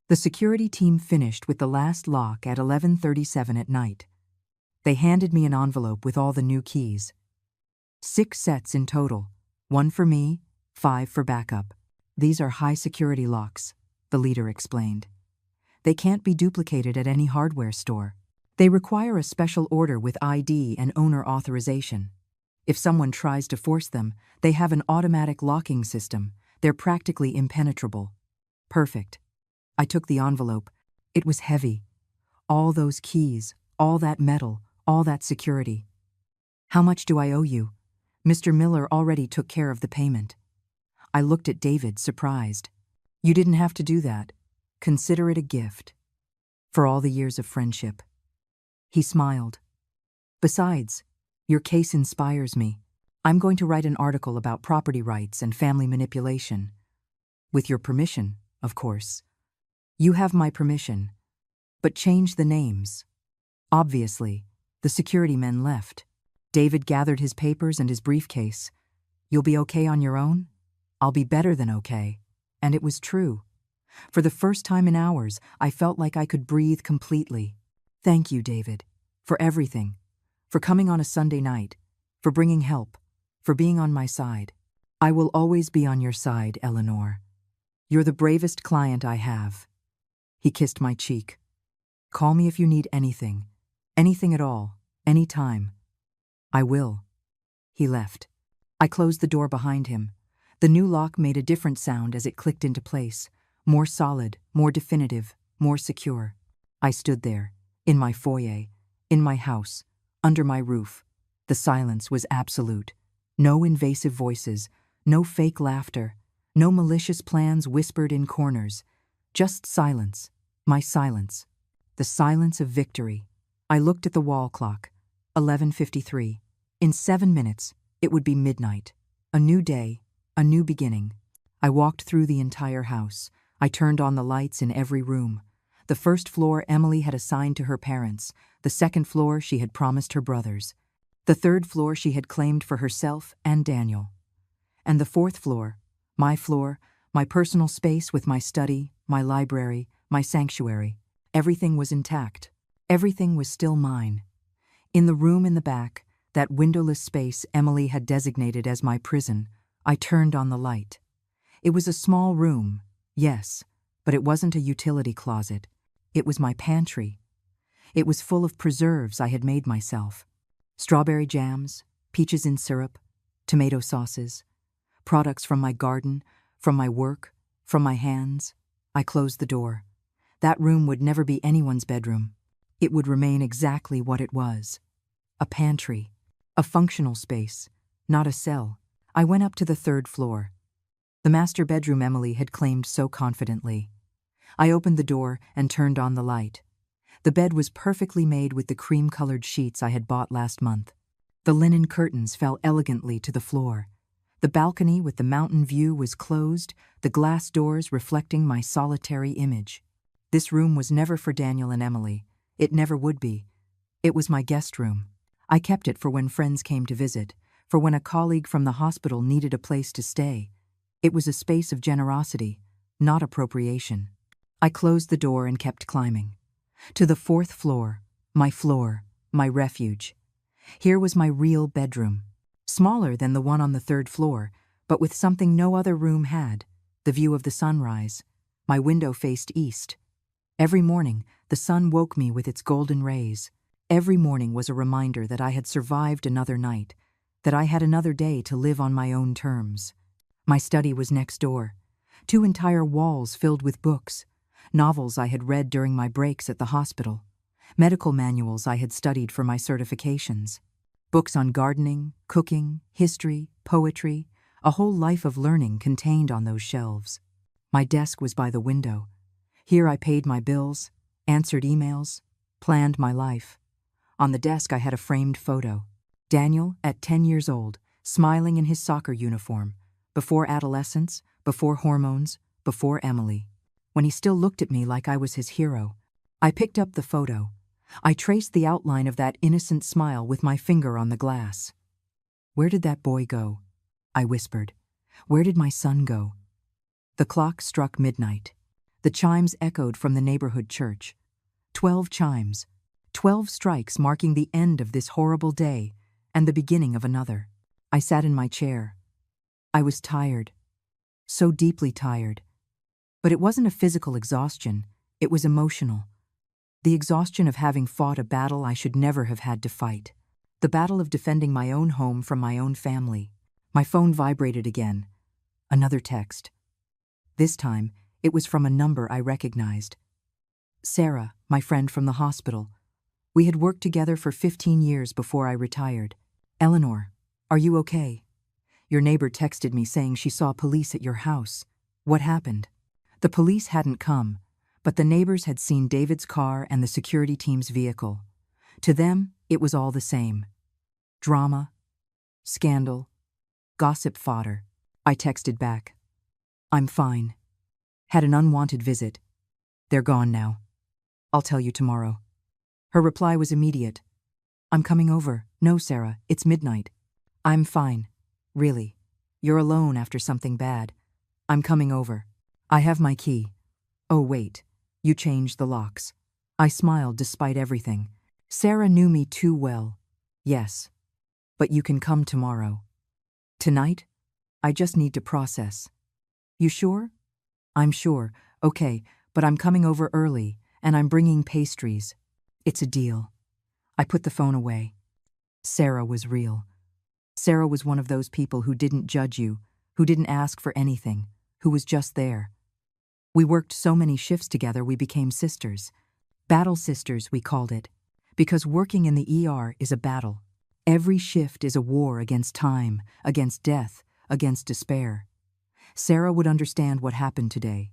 The security team finished with the last lock at 11:37 at night. They handed me an envelope with all the new keys. 6 sets in total, 1 for me, 5 for backup. These are high-security locks, the leader explained. They can't be duplicated at any hardware store. They require a special order with ID and owner authorization. If someone tries to force them, they have an automatic locking system. They're practically impenetrable. Perfect. I took the envelope. It was heavy. All those keys, all that metal, all that security. How much do I owe you? Mr. Miller already took care of the payment. I looked at David, surprised. You didn't have to do that. Consider it a gift. For all the years of friendship. He smiled. Besides, your case inspires me. I'm going to write an article about property rights and family manipulation. With your permission, of course. You have my permission. But change the names. Obviously, the security men left. David gathered his papers and his briefcase. You'll be okay on your own? I'll be better than okay. And it was true. For the first time in hours, I felt like I could breathe completely. Thank you, David. For everything. For coming on a Sunday night. For bringing help. For being on my side. I will always be on your side, Eleanor. You're the bravest client I have. He kissed my cheek. Call me if you need anything. Anything at all. Any time. I will. He left. I closed the door behind him. The new lock made a different sound as it clicked into place. More solid, more definitive, more secure. I stood there, in my foyer, in my house, under my roof. The silence was absolute. No invasive voices, no fake laughter, no malicious plans whispered in corners. Just silence. My silence. The silence of victory. I looked at the wall clock. 11:53. In 7 minutes, it would be midnight. A new day, a new beginning. I walked through the entire house. I turned on the lights in every room. The first floor Emily had assigned to her parents. The second floor she had promised her brothers. The third floor she had claimed for herself and Daniel. And the fourth floor, my personal space with my study, my library, my sanctuary. Everything was intact. Everything was still mine. In the room in the back, that windowless space Emily had designated as my prison, I turned on the light. It was a small room, yes, but it wasn't a utility closet. It was my pantry. It was full of preserves I had made myself. Strawberry jams, peaches in syrup, tomato sauces, products from my garden, from my work, from my hands. I closed the door. That room would never be anyone's bedroom. It would remain exactly what it was. A pantry. A functional space, not a cell. I went up to the third floor. The master bedroom Emily had claimed so confidently. I opened the door and turned on the light. The bed was perfectly made with the cream-colored sheets I had bought last month. The linen curtains fell elegantly to the floor. The balcony with the mountain view was closed, the glass doors reflecting my solitary image. This room was never for Daniel and Emily. It never would be. It was my guest room. I kept it for when friends came to visit, for when a colleague from the hospital needed a place to stay. It was a space of generosity, not appropriation. I closed the door and kept climbing. To the fourth floor, my refuge. Here was my real bedroom. Smaller than the one on the third floor, but with something no other room had, the view of the sunrise. My window faced east. Every morning, the sun woke me with its golden rays. Every morning was a reminder that I had survived another night, that I had another day to live on my own terms. My study was next door. 2 entire walls filled with books, novels I had read during my breaks at the hospital, medical manuals I had studied for my certifications, books on gardening, cooking, history, poetry, a whole life of learning contained on those shelves. My desk was by the window. Here I paid my bills, answered emails, planned my life. On the desk I had a framed photo. Daniel, at 10 years old, smiling in his soccer uniform, before adolescence, before hormones, before Emily. When he still looked at me like I was his hero. I picked up the photo. I traced the outline of that innocent smile with my finger on the glass. Where did that boy go? I whispered. Where did my son go? The clock struck midnight. The chimes echoed from the neighborhood church. 12 chimes. 12 strikes marking the end of this horrible day and the beginning of another. I sat in my chair. I was tired. So deeply tired. But it wasn't a physical exhaustion, it was emotional. The exhaustion of having fought a battle I should never have had to fight. The battle of defending my own home from my own family. My phone vibrated again. Another text. This time, it was from a number I recognized. Sarah, my friend from the hospital. We had worked together for 15 years before I retired. Eleanor, are you okay? Your neighbor texted me saying she saw police at your house. What happened? The police hadn't come, but the neighbors had seen David's car and the security team's vehicle. To them, it was all the same. Drama, scandal, gossip fodder. I texted back. I'm fine. Had an unwanted visit. They're gone now. I'll tell you tomorrow. Her reply was immediate. I'm coming over. No, Sarah, it's midnight. I'm fine. Really. You're alone after something bad. I'm coming over. I have my key. Oh, wait. You changed the locks. I smiled despite everything. Sarah knew me too well. Yes. But you can come tomorrow. Tonight? I just need to process. You sure? I'm sure. Okay, but I'm coming over early, and I'm bringing pastries. It's a deal. I put the phone away. Sarah was real. Sarah was one of those people who didn't judge you, who didn't ask for anything, who was just there. We worked so many shifts together we became sisters. Battle sisters, we called it, because working in the ER is a battle. Every shift is a war against time, against death, against despair. Sarah would understand what happened today.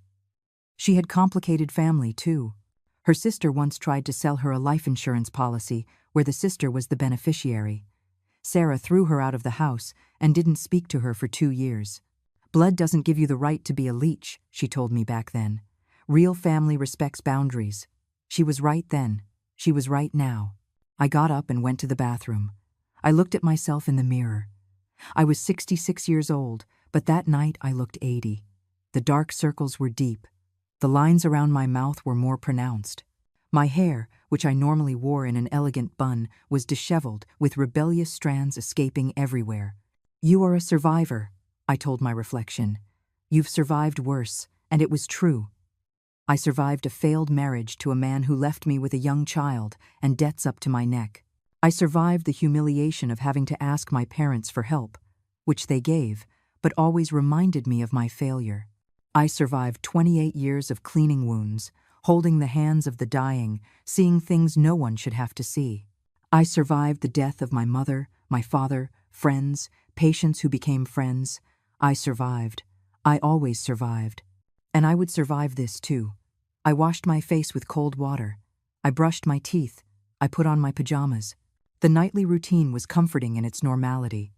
She had complicated family, too. Her sister once tried to sell her a life insurance policy where the sister was the beneficiary. Sarah threw her out of the house and didn't speak to her for 2 years. Blood doesn't give you the right to be a leech, she told me back then. Real family respects boundaries. She was right then. She was right now. I got up and went to the bathroom. I looked at myself in the mirror. I was 66 years old, but that night I looked 80. The dark circles were deep. The lines around my mouth were more pronounced. My hair, which I normally wore in an elegant bun, was disheveled, with rebellious strands escaping everywhere. You are a survivor, I told my reflection. You've survived worse, and it was true. I survived a failed marriage to a man who left me with a young child and debts up to my neck. I survived the humiliation of having to ask my parents for help, which they gave, but always reminded me of my failure. I survived 28 years of cleaning wounds, holding the hands of the dying, seeing things no one should have to see. I survived the death of my mother, my father, friends, patients who became friends. I survived. I always survived. And I would survive this too. I washed my face with cold water. I brushed my teeth. I put on my pajamas. The nightly routine was comforting in its normality.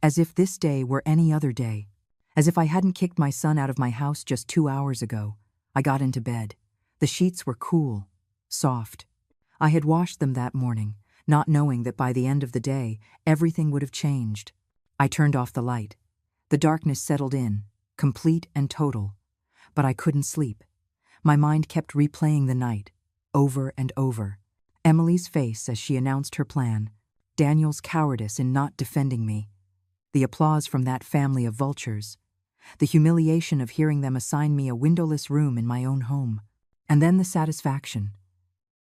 As if this day were any other day. As if I hadn't kicked my son out of my house just 2 hours ago. I got into bed. The sheets were cool, soft. I had washed them that morning, not knowing that by the end of the day, everything would have changed. I turned off the light. The darkness settled in, complete and total. But I couldn't sleep. My mind kept replaying the night, over and over. Emily's face as she announced her plan, Daniel's cowardice in not defending me, the applause from that family of vultures, the humiliation of hearing them assign me a windowless room in my own home, and then the satisfaction.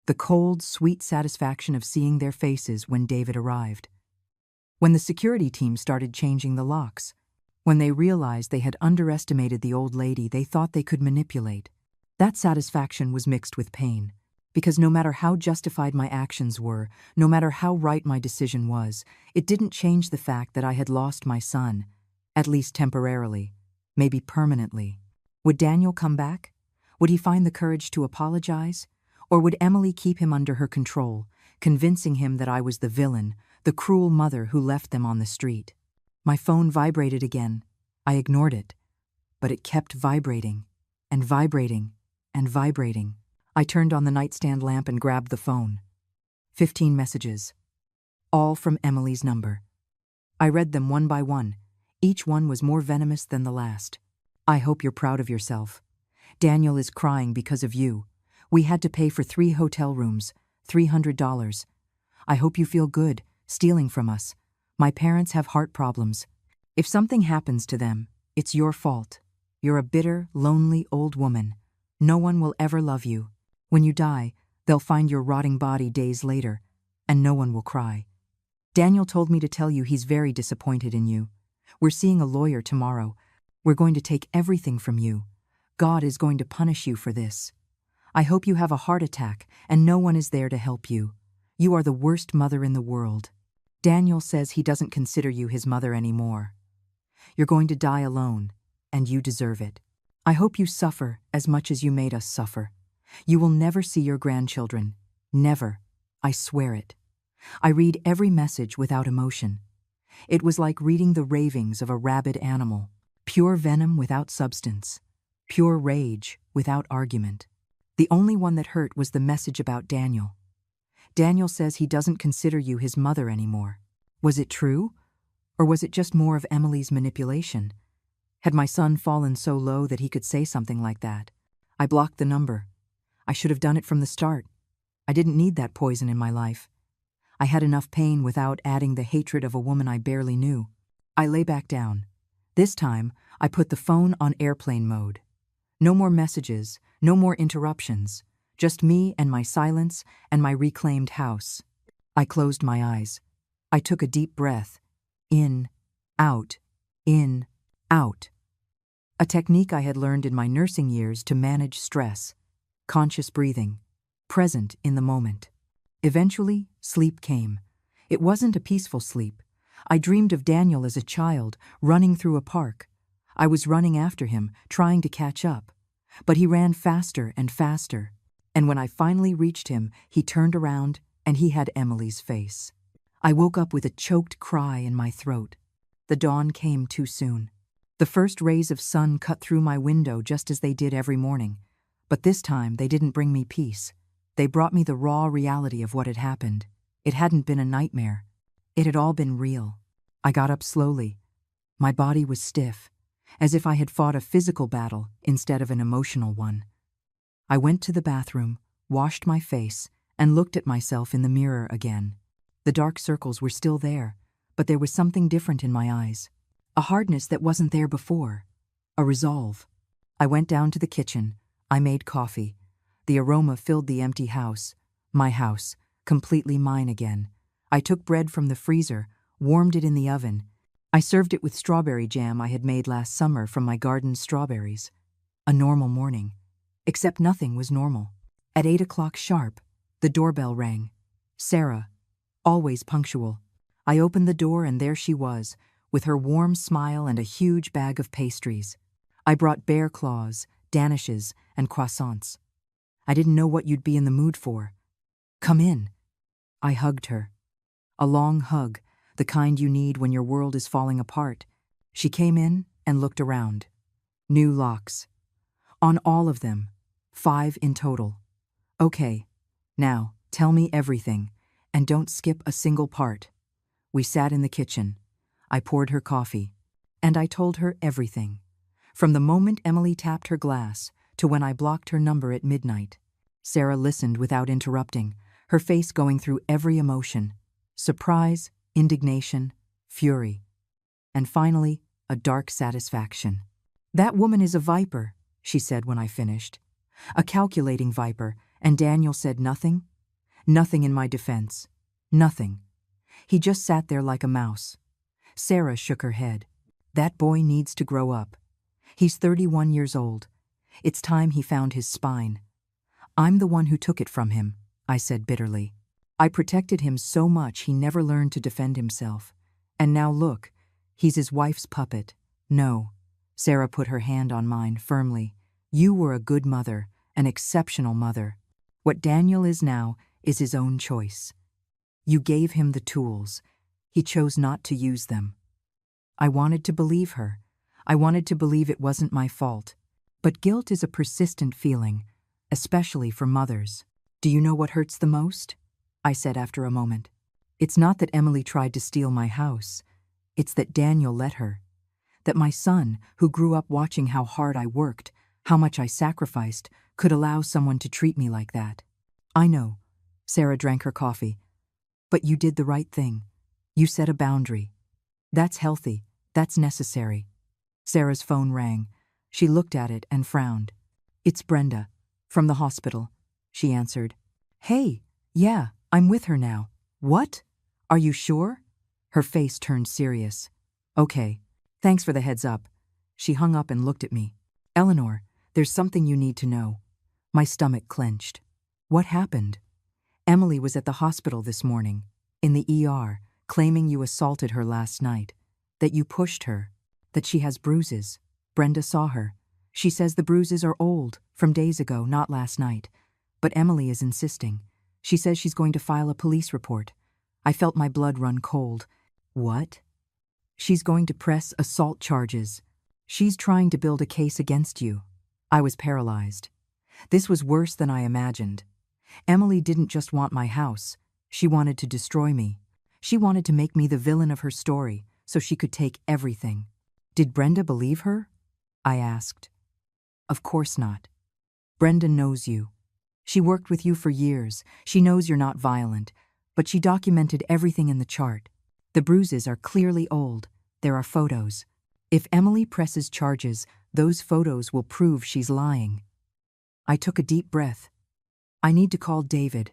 The cold, sweet satisfaction of seeing their faces when David arrived. When the security team started changing the locks, when they realized they had underestimated the old lady they thought they could manipulate, that satisfaction was mixed with pain. Because no matter how justified my actions were, no matter how right my decision was, it didn't change the fact that I had lost my son, at least temporarily, maybe permanently. Would Daniel come back? Would he find the courage to apologize? Or would Emily keep him under her control, convincing him that I was the villain, the cruel mother who left them on the street? My phone vibrated again. I ignored it. But it kept vibrating, and vibrating, and vibrating. I turned on the nightstand lamp and grabbed the phone. 15 messages. All from Emily's number. I read them one by one. Each one was more venomous than the last. I hope you're proud of yourself. Daniel is crying because of you. We had to pay for 3 hotel rooms, $300. I hope you feel good, stealing from us. My parents have heart problems. If something happens to them, it's your fault. You're a bitter, lonely old woman. No one will ever love you. When you die, they'll find your rotting body days later, and no one will cry. Daniel told me to tell you he's very disappointed in you. We're seeing a lawyer tomorrow. We're going to take everything from you. God is going to punish you for this. I hope you have a heart attack and no one is there to help you. You are the worst mother in the world. Daniel says he doesn't consider you his mother anymore. You're going to die alone, and you deserve it. I hope you suffer as much as you made us suffer. You will never see your grandchildren. Never. I swear it. I read every message without emotion. It was like reading the ravings of a rabid animal. Pure venom without substance. Pure rage without argument. The only one that hurt was the message about Daniel. Daniel says he doesn't consider you his mother anymore. Was it true? Or was it just more of Emily's manipulation? Had my son fallen so low that he could say something like that? I blocked the number. I should have done it from the start. I didn't need that poison in my life. I had enough pain without adding the hatred of a woman I barely knew. I lay back down. This time, I put the phone on airplane mode. No more messages, no more interruptions, just me and my silence and my reclaimed house. I closed my eyes. I took a deep breath. In, out, in, out. A technique I had learned in my nursing years to manage stress. Conscious breathing. Present in the moment. Eventually, sleep came. It wasn't a peaceful sleep. I dreamed of Daniel as a child, running through a park. I was running after him, trying to catch up. But he ran faster and faster. And when I finally reached him, he turned around and he had Emily's face. I woke up with a choked cry in my throat. The dawn came too soon. The first rays of sun cut through my window just as they did every morning. But this time they didn't bring me peace. They brought me the raw reality of what had happened. It hadn't been a nightmare. It had all been real. I got up slowly. My body was stiff, as if I had fought a physical battle instead of an emotional one. I went to the bathroom, washed my face, and looked at myself in the mirror again. The dark circles were still there, but there was something different in my eyes. A hardness that wasn't there before. A resolve. I went down to the kitchen. I made coffee. The aroma filled the empty house. My house, completely mine again. I took bread from the freezer, warmed it in the oven. I served it with strawberry jam I had made last summer from my garden's strawberries. A normal morning. Except nothing was normal. At 8 o'clock sharp, the doorbell rang. Sarah, always punctual. I opened the door and there she was, with her warm smile and a huge bag of pastries. I brought bear claws, danishes, and croissants. I didn't know what you'd be in the mood for. Come in. I hugged her. A long hug, the kind you need when your world is falling apart. She came in and looked around. New locks. On all of them. 5 in total. Okay, now, tell me everything, and don't skip a single part. We sat in the kitchen. I poured her coffee, and I told her everything. From the moment Emily tapped her glass to when I blocked her number at midnight. Sarah listened without interrupting, her face going through every emotion. Surprise, indignation, fury, and finally, a dark satisfaction. That woman is a viper, she said when I finished. A calculating viper, and Daniel said nothing? Nothing in my defense. Nothing. He just sat there like a mouse. Sarah shook her head. That boy needs to grow up. He's 31 years old. It's time he found his spine. I'm the one who took it from him, I said bitterly. I protected him so much he never learned to defend himself. And now look, he's his wife's puppet. No. Sarah put her hand on mine firmly. You were a good mother, an exceptional mother. What Daniel is now is his own choice. You gave him the tools. He chose not to use them. I wanted to believe her. I wanted to believe it wasn't my fault. But guilt is a persistent feeling, especially for mothers. Do you know what hurts the most? I said after a moment. It's not that Emily tried to steal my house. It's that Daniel let her. That my son, who grew up watching how hard I worked, how much I sacrificed, could allow someone to treat me like that. I know. Sarah drank her coffee. But you did the right thing. You set a boundary. That's healthy. That's necessary. Sarah's phone rang. She looked at it and frowned. It's Brenda. From the hospital, she answered. Hey, yeah, I'm with her now. What? Are you sure? Her face turned serious. Okay, thanks for the heads up. She hung up and looked at me. Eleanor, there's something you need to know. My stomach clenched. What happened? Emily was at the hospital this morning, in the ER, claiming you assaulted her last night, that you pushed her, that she has bruises. Brenda saw her. She says the bruises are old, from days ago, not last night. But Emily is insisting. She says she's going to file a police report. I felt my blood run cold. What? She's going to press assault charges. She's trying to build a case against you. I was paralyzed. This was worse than I imagined. Emily didn't just want my house. She wanted to destroy me. She wanted to make me the villain of her story, so she could take everything. Did Brenda believe her? I asked. Of course not. Brenda knows you. She worked with you for years. She knows you're not violent, but she documented everything in the chart. The bruises are clearly old. There are photos. If Emily presses charges, those photos will prove she's lying. I took a deep breath. I need to call David.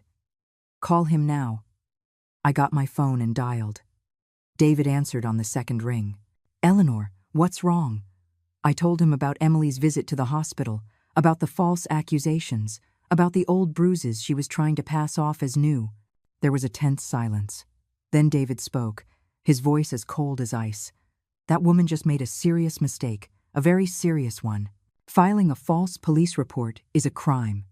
Call him now. I got my phone and dialed. David answered on the second ring. Eleanor, what's wrong? I told him about Emily's visit to the hospital, about the false accusations, about the old bruises she was trying to pass off as new. There was a tense silence. Then David spoke, his voice as cold as ice. That woman just made a serious mistake, a very serious one. Filing a false police report is a crime,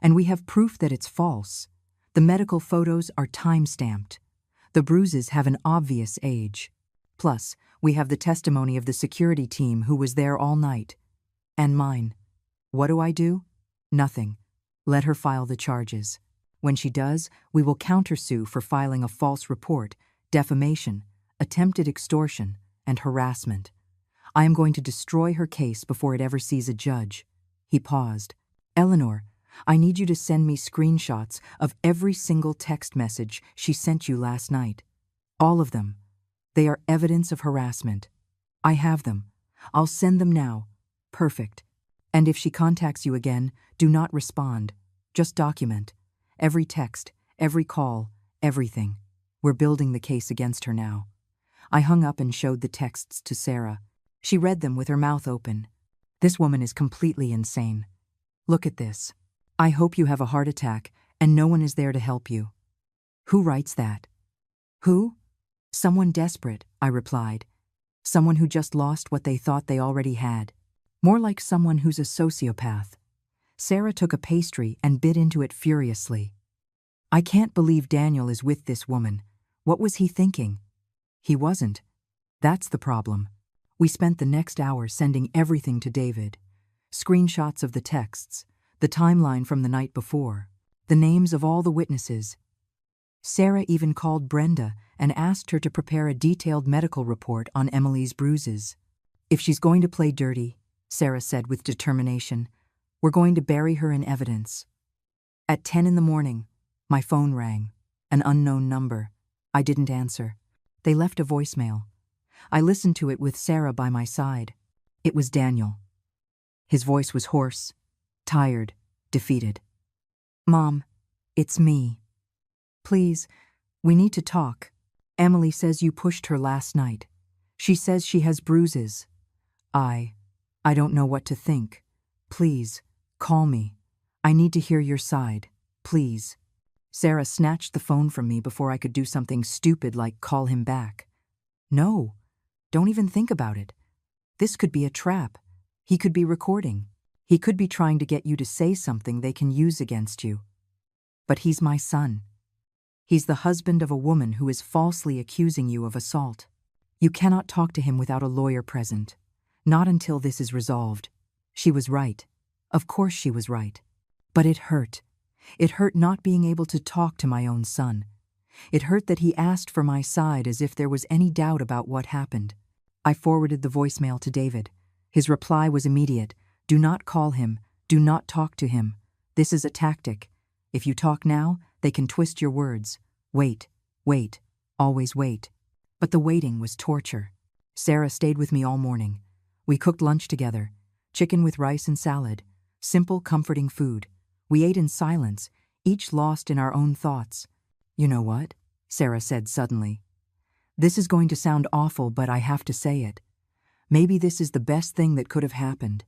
and we have proof that it's false. The medical photos are time-stamped. The bruises have an obvious age. Plus, we have the testimony of the security team who was there all night. And mine. What do? Nothing. Let her file the charges. When she does, we will countersue for filing a false report, defamation, attempted extortion, and harassment. I am going to destroy her case before it ever sees a judge. He paused. Eleanor, I need you to send me screenshots of every single text message she sent you last night. All of them. They are evidence of harassment. I have them. I'll send them now. Perfect. And if she contacts you again, do not respond. Just document. Every text, every call, everything. We're building the case against her now. I hung up and showed the texts to Sarah. She read them with her mouth open. This woman is completely insane. Look at this. I hope you have a heart attack and no one is there to help you. Who writes that? Who? Someone desperate, I replied. Someone who just lost what they thought they already had. More like someone who's a sociopath. Sarah took a pastry and bit into it furiously. I can't believe Daniel is with this woman. What was he thinking? He wasn't. That's the problem. We spent the next hour sending everything to David. Screenshots of the texts, the timeline from the night before, the names of all the witnesses. Sarah even called Brenda and asked her to prepare a detailed medical report on Emily's bruises. If she's going to play dirty, Sarah said with determination, we're going to bury her in evidence. At 10 in the morning, my phone rang. An unknown number. I didn't answer. They left a voicemail. I listened to it with Sarah by my side. It was Daniel. His voice was hoarse, tired, defeated. Mom, it's me. Please, we need to talk. Emily says you pushed her last night. She says she has bruises. I don't know what to think. Please, call me. I need to hear your side. Please. Sarah snatched the phone from me before I could do something stupid like call him back. No, don't even think about it. This could be a trap. He could be recording. He could be trying to get you to say something they can use against you. But he's my son. He's the husband of a woman who is falsely accusing you of assault. You cannot talk to him without a lawyer present. Not until this is resolved. She was right. Of course she was right. But it hurt. It hurt not being able to talk to my own son. It hurt that he asked for my side as if there was any doubt about what happened. I forwarded the voicemail to David. His reply was immediate. Do not call him. Do not talk to him. This is a tactic. If you talk now, they can twist your words. Wait, wait, always wait. But the waiting was torture. Sarah stayed with me all morning. We cooked lunch together. Chicken with rice and salad. Simple, comforting food. We ate in silence, each lost in our own thoughts. You know what? Sarah said suddenly. This is going to sound awful, but I have to say it. Maybe this is the best thing that could have happened.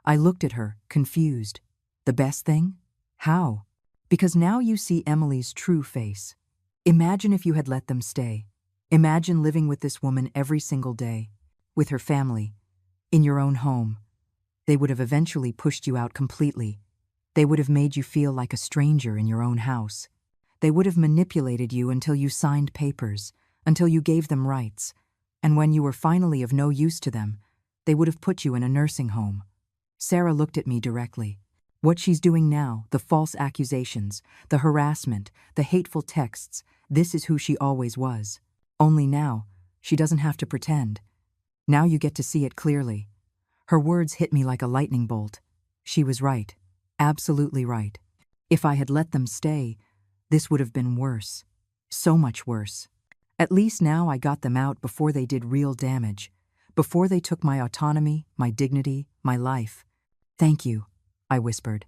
I looked at her, confused. The best thing? How? Because now you see Emily's true face. Imagine if you had let them stay. Imagine living with this woman every single day, with her family, in your own home. They would have eventually pushed you out completely. They would have made you feel like a stranger in your own house. They would have manipulated you until you signed papers, until you gave them rights. And when you were finally of no use to them, they would have put you in a nursing home. Sarah looked at me directly. What she's doing now, the false accusations, the harassment, the hateful texts, this is who she always was. Only now, she doesn't have to pretend. Now you get to see it clearly. Her words hit me like a lightning bolt. She was right. Absolutely right. If I had let them stay, this would have been worse. So much worse. At least now I got them out before they did real damage, before they took my autonomy, my dignity, my life. Thank you, I whispered.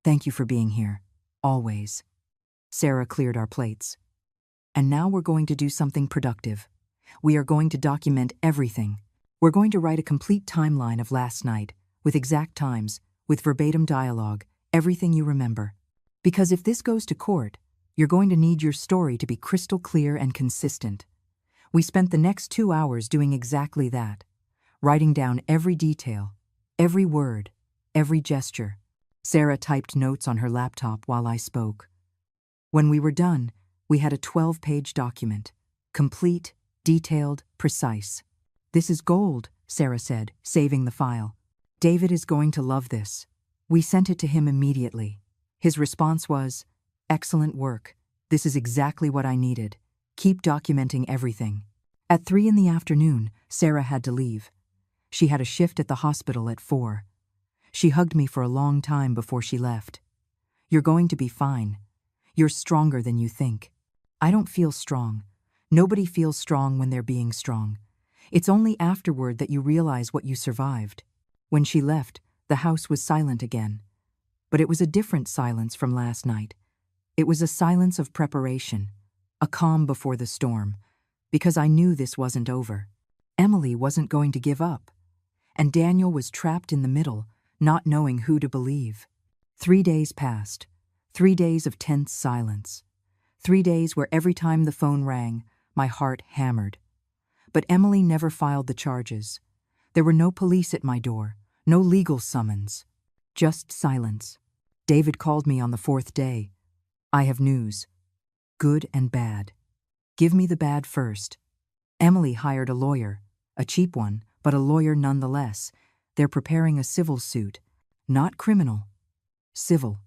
Thank you for being here. Always. Sarah cleared our plates. And now we're going to do something productive. We are going to document everything. We're going to write a complete timeline of last night, with exact times, with verbatim dialogue, everything you remember. Because if this goes to court, you're going to need your story to be crystal clear and consistent. We spent the next 2 hours doing exactly that, writing down every detail, every word, every gesture. Sarah typed notes on her laptop while I spoke. When we were done, we had a 12-page document, complete, detailed, precise. This is gold, Sarah said, saving the file. David is going to love this. We sent it to him immediately. His response was, "Excellent work. This is exactly what I needed. Keep documenting everything." At 3 in the afternoon, Sarah had to leave. She had a shift at the hospital at 4. She hugged me for a long time before she left. "You're going to be fine. You're stronger than you think." I don't feel strong. Nobody feels strong when they're being strong. It's only afterward that you realize what you survived. When she left, the house was silent again. But it was a different silence from last night. It was a silence of preparation, a calm before the storm, because I knew this wasn't over. Emily wasn't going to give up. And Daniel was trapped in the middle, not knowing who to believe. 3 days passed. 3 days of tense silence. 3 days where every time the phone rang, my heart hammered. But Emily never filed the charges. There were no police at my door, no legal summons. Just silence. David called me on the 4th day. "I have news. Good and bad. Give me the bad first." Emily hired a lawyer, a cheap one, but a lawyer nonetheless. They're preparing a civil suit. Not criminal. Civil.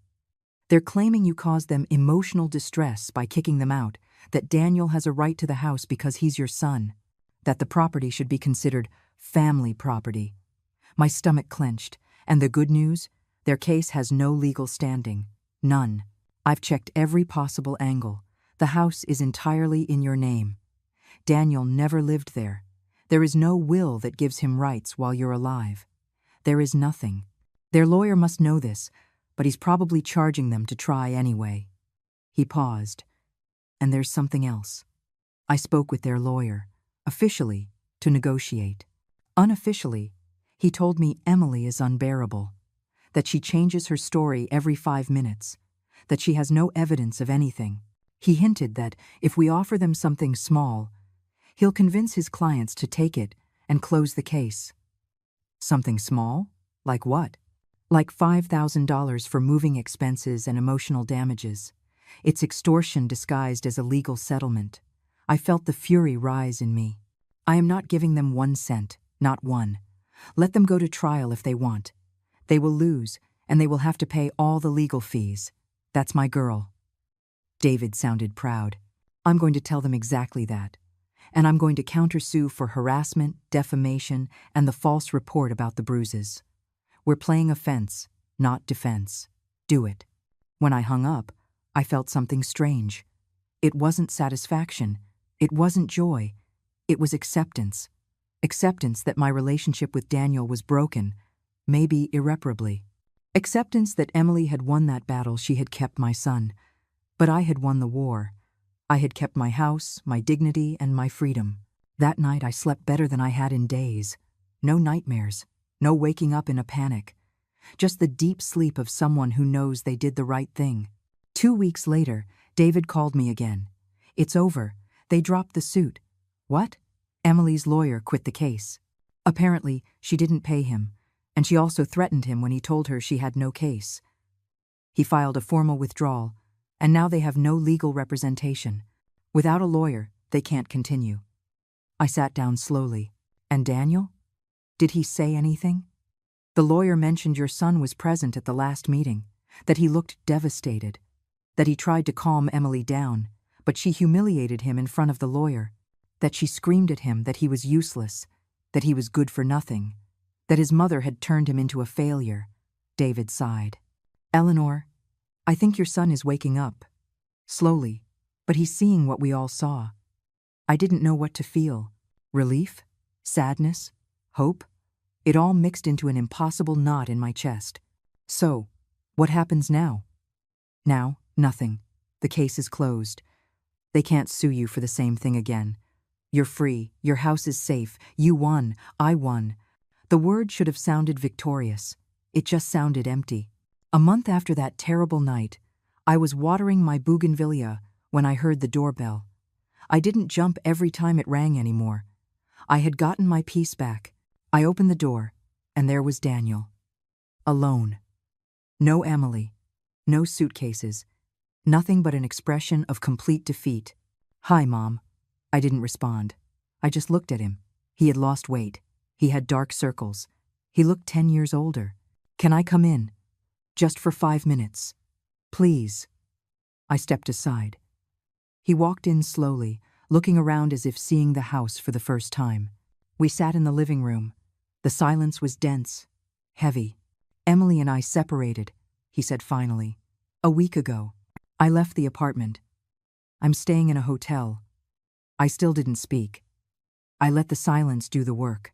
They're claiming you caused them emotional distress by kicking them out, that Daniel has a right to the house because he's your son, that the property should be considered family property. My stomach clenched, and the good news? Their case has no legal standing. None. I've checked every possible angle. The house is entirely in your name. Daniel never lived there. There is no will that gives him rights while you're alive. There is nothing. Their lawyer must know this, but he's probably charging them to try anyway. He paused. And there's something else. I spoke with their lawyer, officially, to negotiate. Unofficially, he told me Emily is unbearable, that she changes her story every 5 minutes, that she has no evidence of anything. He hinted that if we offer them something small, he'll convince his clients to take it and close the case. Something small? Like what? Like $5,000 for moving expenses and emotional damages. It's extortion disguised as a legal settlement. I felt the fury rise in me. I am not giving them 1 cent, not one. Let them go to trial if they want. They will lose, and they will have to pay all the legal fees. That's my girl. David sounded proud. I'm going to tell them exactly that. And I'm going to countersue for harassment, defamation, and the false report about the bruises. We're playing offense, not defense. Do it. When I hung up, I felt something strange. It wasn't satisfaction. It wasn't joy. It was acceptance. Acceptance that my relationship with Daniel was broken, maybe irreparably. Acceptance that Emily had won that battle. She had kept my son. But I had won the war. I had kept my house, my dignity, and my freedom. That night I slept better than I had in days. No nightmares. No waking up in a panic. Just the deep sleep of someone who knows they did the right thing. 2 weeks later, David called me again. It's over. They dropped the suit. What? Emily's lawyer quit the case. Apparently, she didn't pay him, and she also threatened him when he told her she had no case. He filed a formal withdrawal, and now they have no legal representation. Without a lawyer, they can't continue. I sat down slowly. And Daniel? Did he say anything? The lawyer mentioned your son was present at the last meeting, that he looked devastated, that he tried to calm Emily down, but she humiliated him in front of the lawyer, that she screamed at him that he was useless, that he was good for nothing, that his mother had turned him into a failure. David sighed. Eleanor, I think your son is waking up. Slowly, but he's seeing what we all saw. I didn't know what to feel. Relief? Sadness? Hope? It all mixed into an impossible knot in my chest. So, what happens now? Now, nothing. The case is closed. They can't sue you for the same thing again. You're free. Your house is safe. You won. I won. The word should have sounded victorious. It just sounded empty. A month after that terrible night, I was watering my bougainvillea when I heard the doorbell. I didn't jump every time it rang anymore. I had gotten my peace back. I opened the door, and there was Daniel. Alone. No Emily. No suitcases. Nothing but an expression of complete defeat. Hi, Mom. I didn't respond. I just looked at him. He had lost weight. He had dark circles. He looked 10 years older. Can I come in? Just for 5 minutes. Please. I stepped aside. He walked in slowly, looking around as if seeing the house for the first time. We sat in the living room. The silence was dense, heavy. Emily and I separated, he said finally. A week ago. I left the apartment. I'm staying in a hotel. I still didn't speak. I let the silence do the work.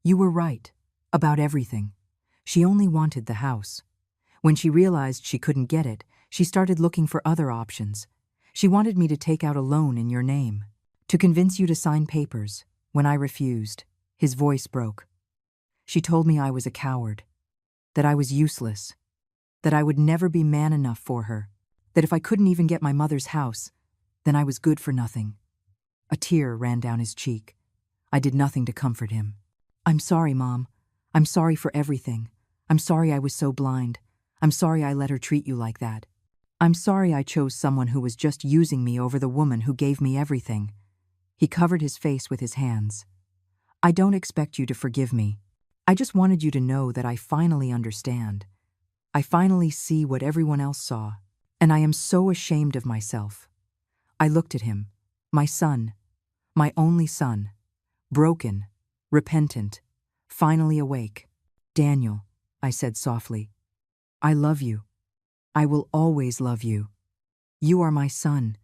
You were right. About everything. She only wanted the house. When she realized she couldn't get it, she started looking for other options. She wanted me to take out a loan in your name, to convince you to sign papers. When I refused, his voice broke. She told me I was a coward, that I was useless, that I would never be man enough for her, that if I couldn't even get my mother's house, then I was good for nothing. A tear ran down his cheek. I did nothing to comfort him. I'm sorry, Mom. I'm sorry for everything. I'm sorry I was so blind. I'm sorry I let her treat you like that. I'm sorry I chose someone who was just using me over the woman who gave me everything. He covered his face with his hands. I don't expect you to forgive me. I just wanted you to know that I finally understand. I finally see what everyone else saw, and I am so ashamed of myself. I looked at him, my son, my only son, broken, repentant, finally awake. Daniel, I said softly, I love you. I will always love you. You are my son,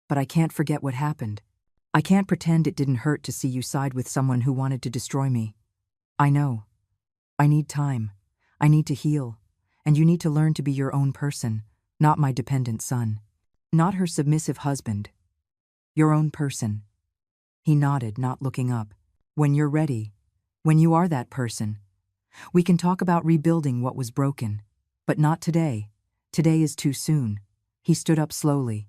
but I can't forget what happened. I can't pretend it didn't hurt to see you side with someone who wanted to destroy me. I know. I need time. I need to heal. And you need to learn to be your own person, not my dependent son. Not her submissive husband. Your own person. He nodded, not looking up. When you're ready, when you are that person, we can talk about rebuilding what was broken. But not today. Today is too soon. He stood up slowly.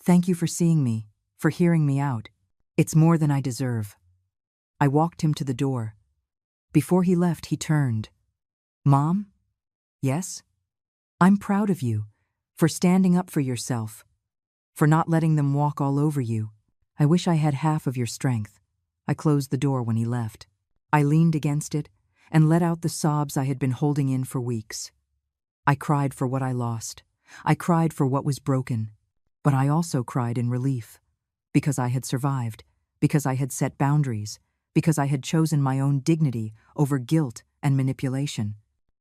Thank you for seeing me, for hearing me out. It's more than I deserve. I walked him to the door. Before he left, he turned. Mom? Yes? I'm proud of you, for standing up for yourself, for not letting them walk all over you. I wish I had half of your strength. I closed the door when he left. I leaned against it and let out the sobs I had been holding in for weeks. I cried for what I lost. I cried for what was broken. But I also cried in relief, because I had survived, because I had set boundaries, because I had chosen my own dignity over guilt and manipulation.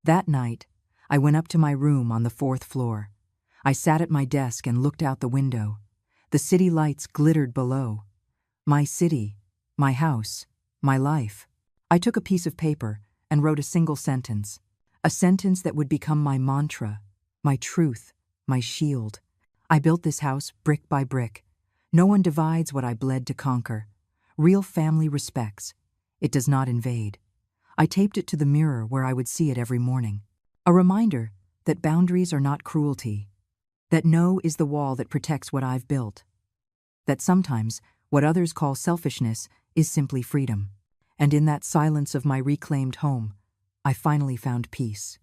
That night, I went up to my room on the 4th floor. I sat at my desk and looked out the window. The city lights glittered below. My city, my house, my life. I took a piece of paper and wrote a single sentence. A sentence that would become my mantra, my truth, my shield. I built this house brick by brick. No one divides what I bled to conquer. Real family respects. It does not invade. I taped it to the mirror where I would see it every morning. A reminder that boundaries are not cruelty. That no is the wall that protects what I've built. That sometimes what others call selfishness is simply freedom. And in that silence of my reclaimed home, I finally found peace.